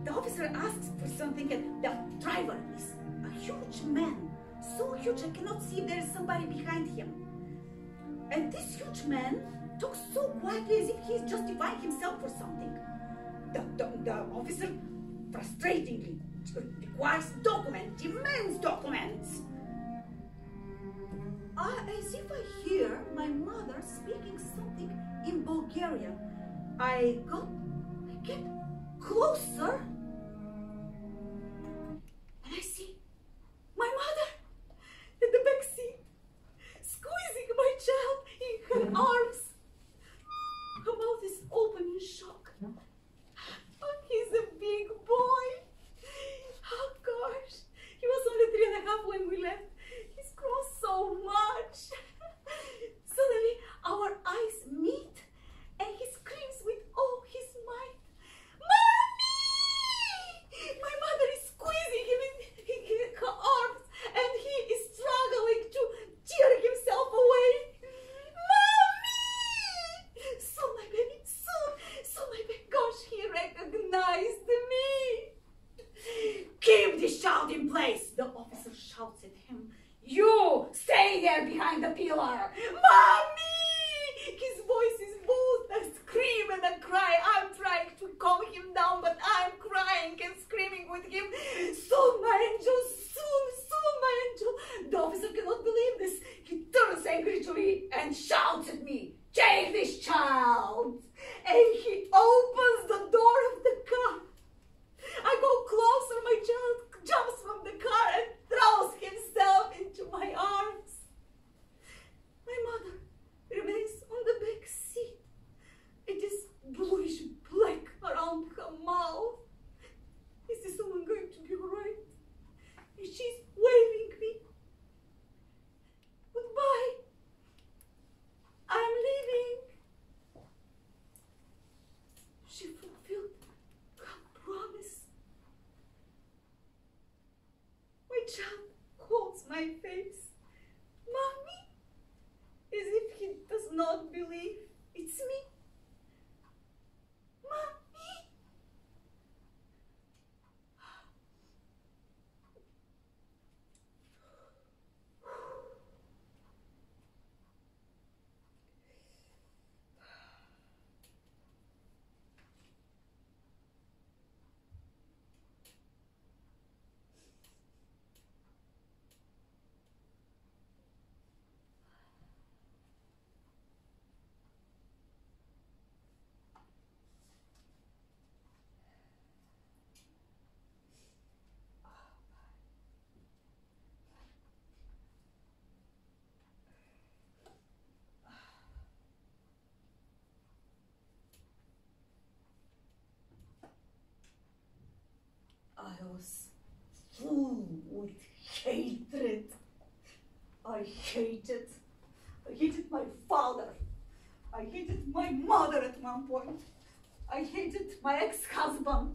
The officer asks for something and the driver is a huge man. So huge I cannot see if there is somebody behind him. And this huge man talks so quietly as if he is justifying himself for something. The officer frustratingly requires documents, demands documents. As if I hear my mother speaking something in Bulgaria. I get closer, and I see my mother in the back seat, squeezing my child in her arms. Her mouth is open in shock. Oh, he's a big boy. Oh gosh, he was only 3.5 when we left. He's grown so much. Suddenly, our eyes meet, and he screams with all his might, "Mommy!" My mother is squeezing him in her arms, and he is struggling to tear himself away. "Mommy!" Soon, my baby, soon, my baby. Gosh, he recognized me. "Keep this child in place," the officer shouts at him. "You stay there behind the pillar." "Mommy!" His voice is both a scream and a cry. I'm trying to calm him down, but I'm crying and screaming with him. "Soon, my angel, soon, my angel." The officer cannot believe this. He turns angry to me and shouts at me, "Take this child!" And he opens the door of the car. I go closer, my child jumps from the car and throws himself into my arms. My mother remains on the back seat. It is bluish black around her mouth. Is this woman going to be alright? She's waving me. Goodbye. I'm leaving. She fulfilled her promise. My child holds my face. "Mommy," as if he does not believe it's me. "Mommy." I was full with hatred. I hated my father. I hated my mother at one point. I hated my ex-husband.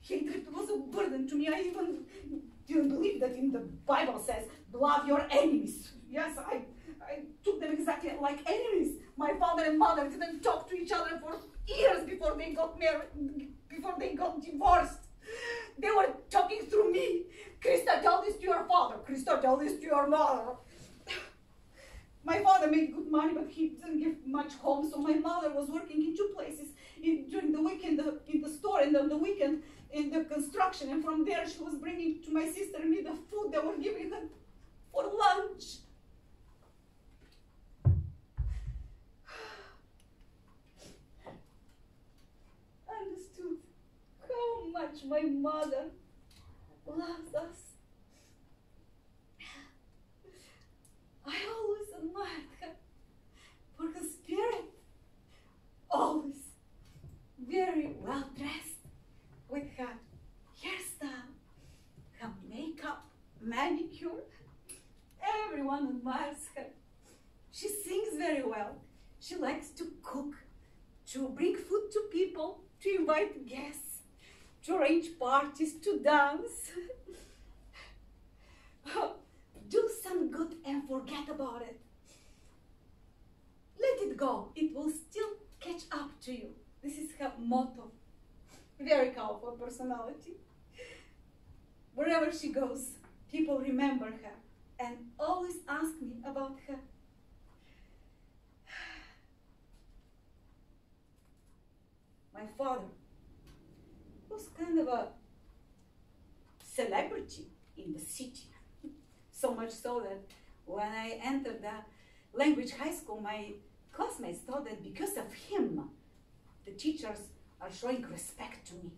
Hatred was a burden to me. I even didn't believe that in the Bible says, "Love your enemies." Yes, I took them exactly like enemies. My father and mother didn't talk to each other for years before they got married, before they got divorced. They were talking through me. "Krista, tell this to your father. Krista, tell this to your mother." My father made good money, but he didn't give much home, so my mother was working in 2 places. During the week in the store, and on the weekend in the construction. And from there she was bringing to my sister and me the food they were giving her for lunch. I understood how much my mother loves us. I always admired her for her spirit, always very well dressed, with her hairstyle, her makeup, manicure. Everyone admires her. She sings very well. know, to invite guests, to arrange parties, to dance. Do some good and forget about it. Let it go. It will still catch up to you. This is her motto. Very powerful personality. Wherever she goes, people remember her and always ask me about her. My father was kind of a celebrity in the city. So much so that when I entered the language high school, my classmates thought that because of him, the teachers are showing respect to me.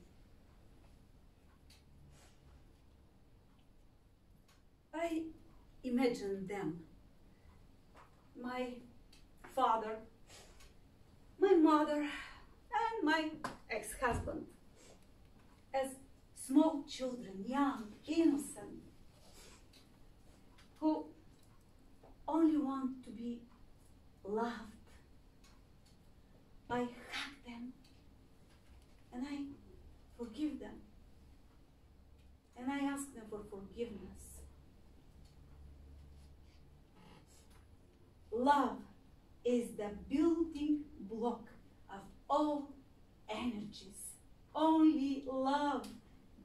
I imagine them, my father, my mother, and my ex-husband, as small children, young, innocent, who only want to be loved. I hug them, and I forgive them, and I ask them for forgiveness. Love is the building block of all energies. Only love,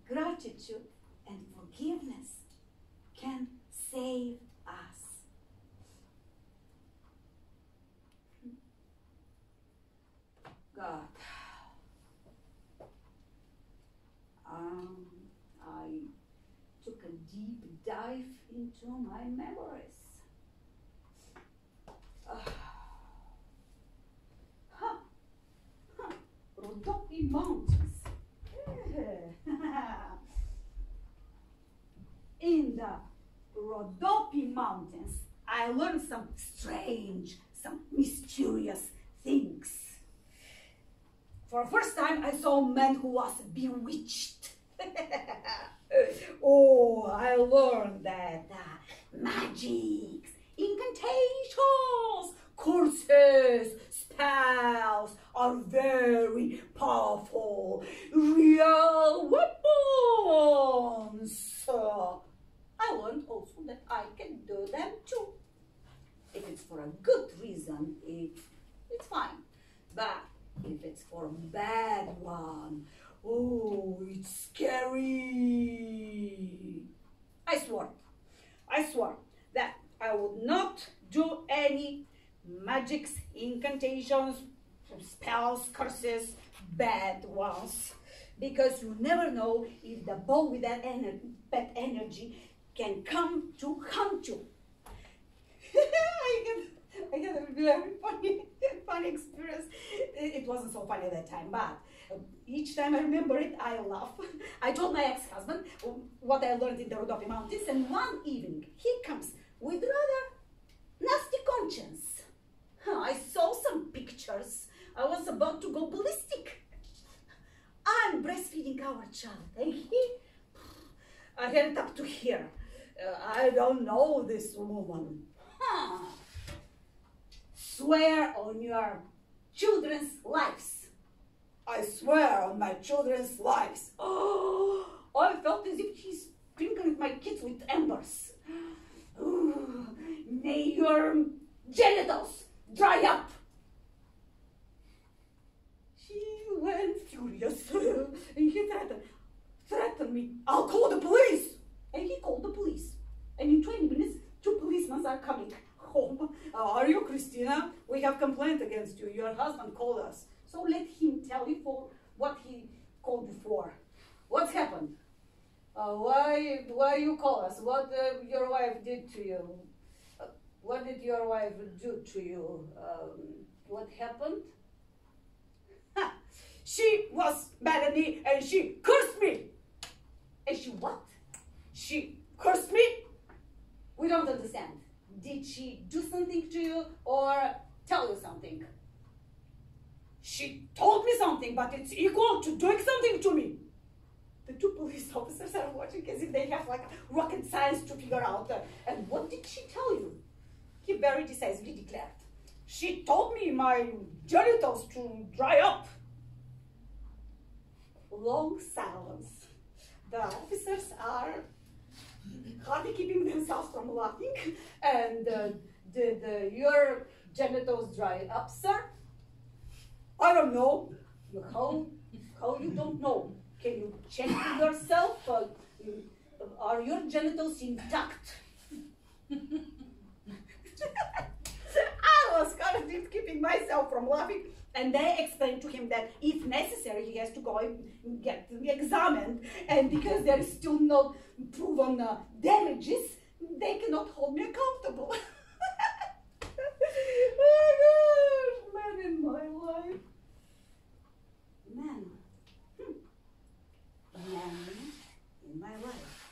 gratitude, and forgiveness can save us. God, I took a deep dive into my memories. Rhodope Mountains. In the Rhodope Mountains, I learned some strange, some mysterious things. For the first time, I saw a man who was bewitched. Oh, I learned that magic, incantations, curses, spells are very powerful, real weapons. I learned also that I can do them too. If it's for a good reason, it's fine. But if it's for a bad one, oh, it's scary. I swore that I would not do any magics, incantations, spells, curses, bad ones. Because you never know if the ball with that bad energy can come to hunt you. I had a very funny experience. It wasn't so funny at that time, but each time I remember it, I laugh. I told my ex-husband what I learned in the Rhodope Mountains, and one evening he comes with rather nasty conscience. I saw some pictures. I was about to go ballistic. I'm breastfeeding our child, and I had it up to here. I don't know this woman. Swear on your children's lives. I swear on my children's lives. Oh, I felt as if she's sprinkling my kids with embers. Oh, may your genitals dry up. He went furious and he threatened me. I'll call the police. And he called the police. And in 20 minutes, 2 policemen are coming home. Are you Christina? We have complaint against you. Your husband called us. So let him tell you for what he called you for. What's happened? Why you call us? What your wife did to you? What did your wife do to you? What happened? She was mad at me and she cursed me. And she what? She cursed me? We don't understand. Did she do something to you or tell you something? She told me something, but it's equal to doing something to me. The 2 police officers are watching as if they have like rocket science to figure out. And what did she tell you? He very decisively declared, she told me my genitals to dry up. long silence. The officers are hardly keeping themselves from laughing, and did your genitals dry up, sir? I don't know. How you don't know? Can you check with yourself? Are your genitals intact? I was currently keeping myself from laughing, and they explained to him that if necessary, he has to go and get examined, and because there is still no proven damages, they cannot hold me accountable. Oh gosh, man in my life. Man. Man in my life.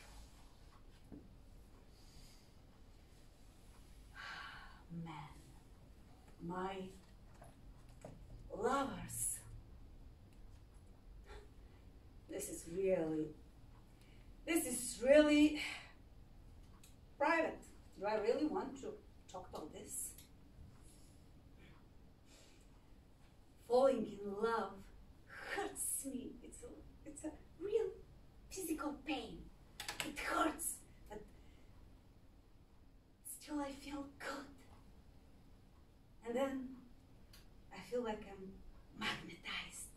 Man. My lovers. This is really private. Do I really want to talk about this? Falling in love hurts me. It's a real physical pain. It hurts, but still I feel good. And then I feel like I'm magnetized.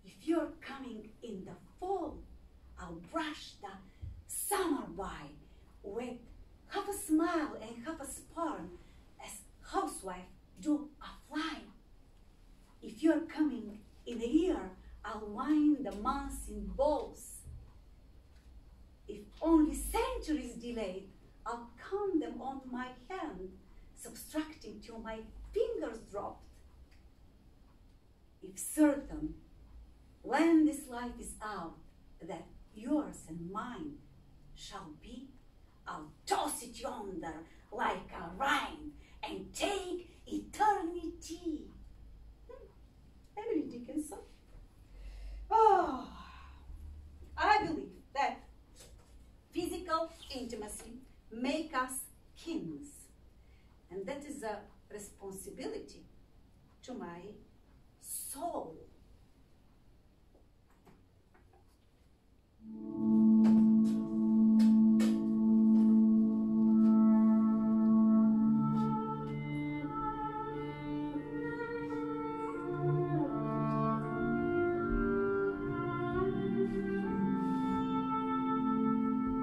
If you're coming in the fall, I'll brush the summer by with half a smile and half a sparn, as housewife do a fly. If you're coming in a year, I'll wind the months in bows. If only centuries delayed, I'll count them on my hand, subtracting till my fingers dropped. If certain, when this life is out, that yours and mine shall be, I'll toss it yonder like a rhyme and take eternity. Emily Dickinson. Oh, I believe that physical intimacy makes us kings, and that is a responsibility to my soul.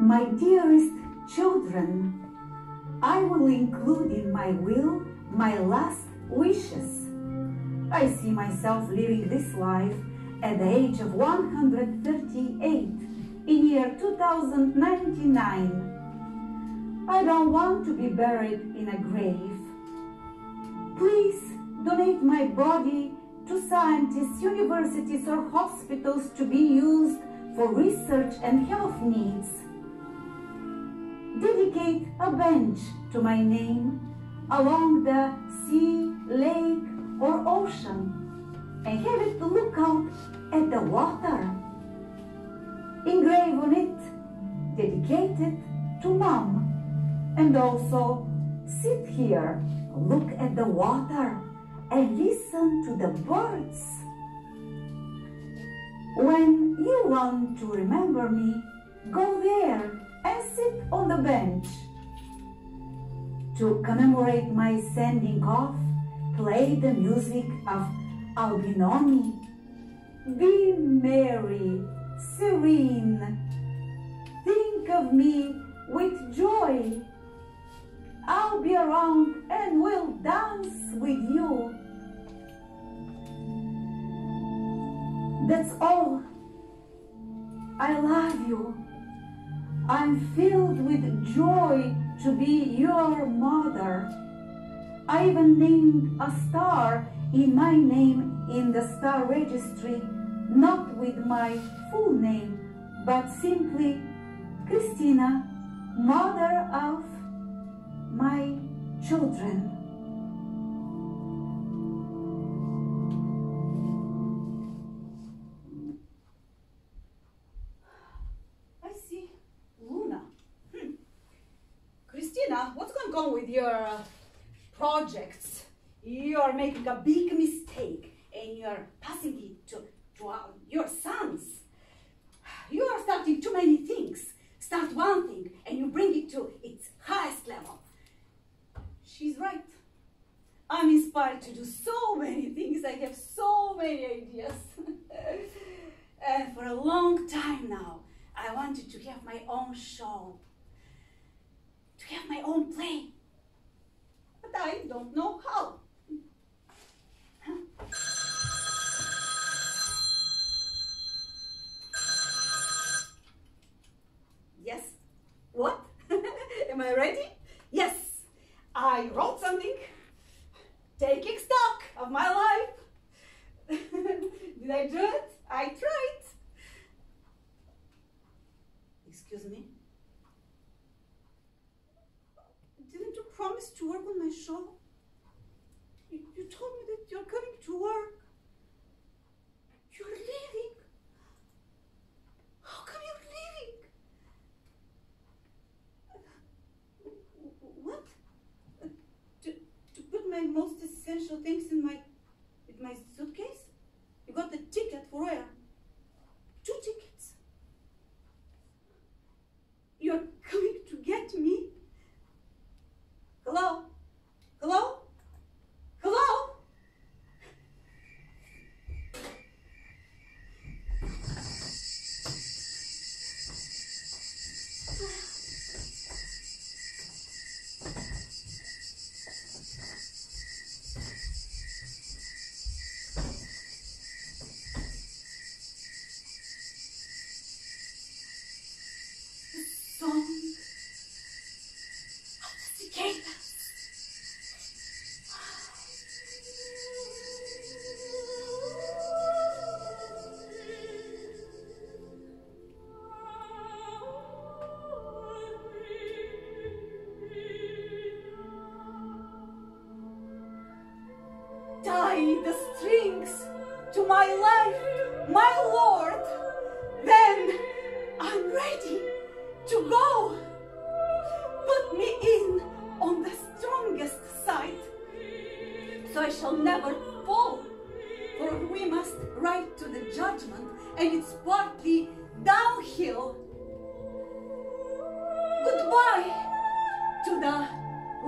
My dearest children, I will include in my will my last wishes. I see myself living this life at the age of 138 in year 2099. I don't want to be buried in a grave. Please donate my body to scientists, universities, or hospitals to be used for research and health needs. Dedicate a bench to my name along the sea, lake, or ocean, and have it look out at the water. Engrave on it, dedicated to Mom, and also sit here, look at the water, and listen to the birds. When you want to remember me, go there and sit on the bench. To commemorate my sending off, play the music of Albinoni. Be merry, serene. Think of me with joy. I'll be around and will dance with you. That's all. I love you. I'm filled with joy to be your mother. I even named a star in my name in the star registry, not with my full name, but simply Christina, mother of my children. I see. Luna. Christina, what's going on with your projects? You're making a big mistake and you're passing own show, to have my own play. But I don't know how. Yes. What? Am I ready? Yes. I wrote something, taking stock of my life. Did I do it? I tried. Excuse me? Didn't you promise to work on my show? You told me that you're coming to work. You're leaving. How come you're leaving? What? To put my most essential things in my suitcase? You got the ticket for where? 2 tickets. You're coming to get me? Hello? Hello? Hello? Song of Cicadas. Tie the strings to my life, my Lord, then I'm ready to go. Put me in on the strongest side, so I shall never fall, for we must ride to the judgment, and it's partly downhill. Goodbye to the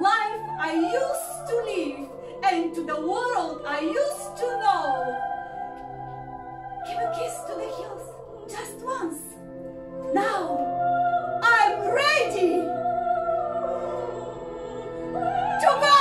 life I used to live and to the world I used to know. Give a kiss to the hills just once. Now I'm ready to go!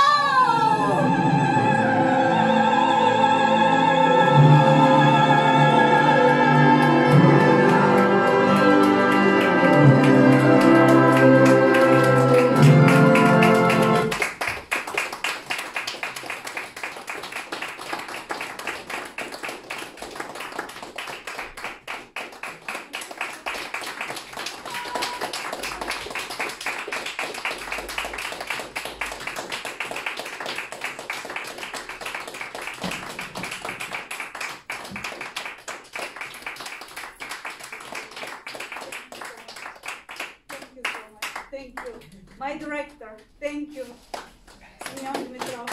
Thank you. My director, thank you. Simeon Dimitrov.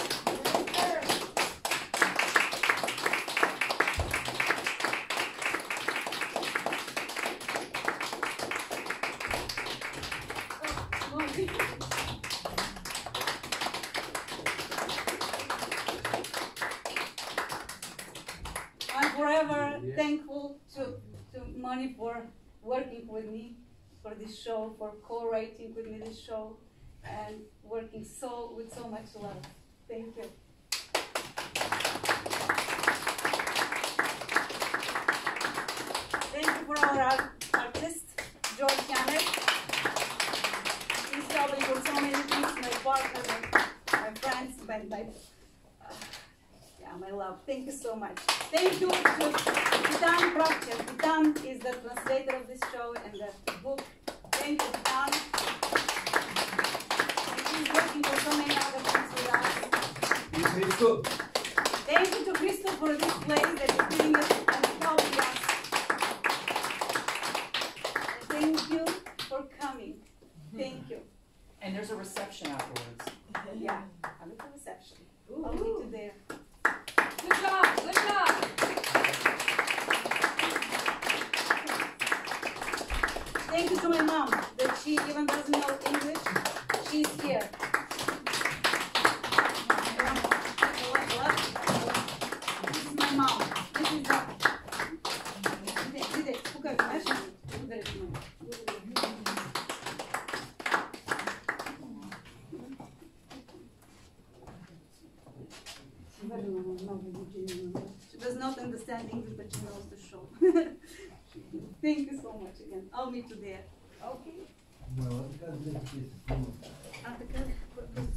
I'm forever thankful to Moni for working with me for this show, for co-writing with me this show, and working with so much love. Thank you. Thank you for our artist, George Yanek. He's helping for so many things, my partner, my friends, my love. Thank you so much. Thank you to Titan Pravcher. Titan is the translator of this show and the book. Thank you, Titan. He's working for so many other things with us. Thank you to Christo for this place that is giving us and helping us. Thank you for coming. Thank you. And there's a reception afterwards. Yeah, a little reception. I'll meet you there. Good job, good job. Thank you to my mom, that she even doesn't know English. She's here. This is my mom. This is her. not understand English, but she knows the show. Thank you so much again. I'll meet you there. Okay. Ела така, да ти се снима. А така,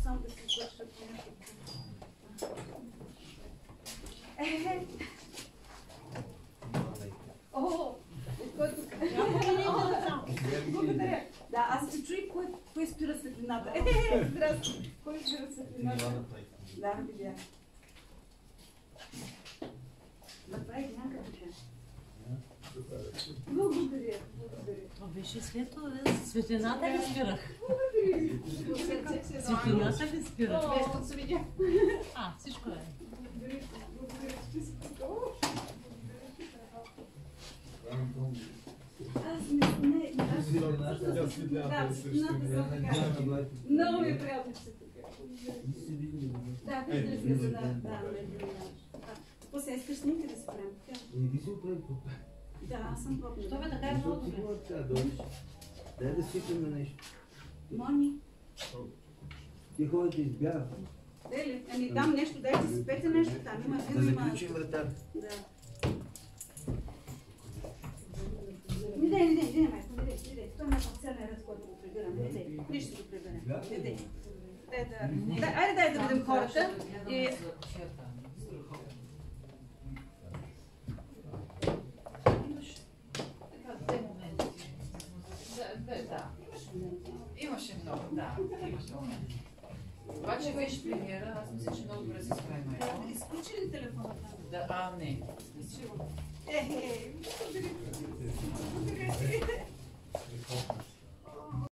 само да си свършат някакво. О, благодаря. Да, аз се чуих кой спира светлината. Здрасти. Кой спира светлината? Да, видях. Направих някакъв така. Благодаря, благодаря. Това беше светло, светлината ли спирах? Благодаря. Светлината ли спирах? Вестото се видя. Всичко е. Благодаря, благодаря, че си аз не... Много ми е приятно, че сте тук. Да, виждали сме се, да. После искаш снимки да си правим така? Иди си оправи. Да, аз съм пробна. Това така е много добре. Дай да сипаме нещо. Мони. Ти ходите избяга. Дели, ами там нещо, дайте си пете нещо там. Има Да вино, има... заключим вратата. Да. Не дай, майко, не дай. Това е парцелен ред, който го прибирам. Не дай, ние ще го приберем. Не дай. Айде дай да видим хората. Имаше много, да. Имаше моменти. Обаче беше премиера, аз мисля, че много добре се справим. Изключи ли телефона? Да, не. Ехе,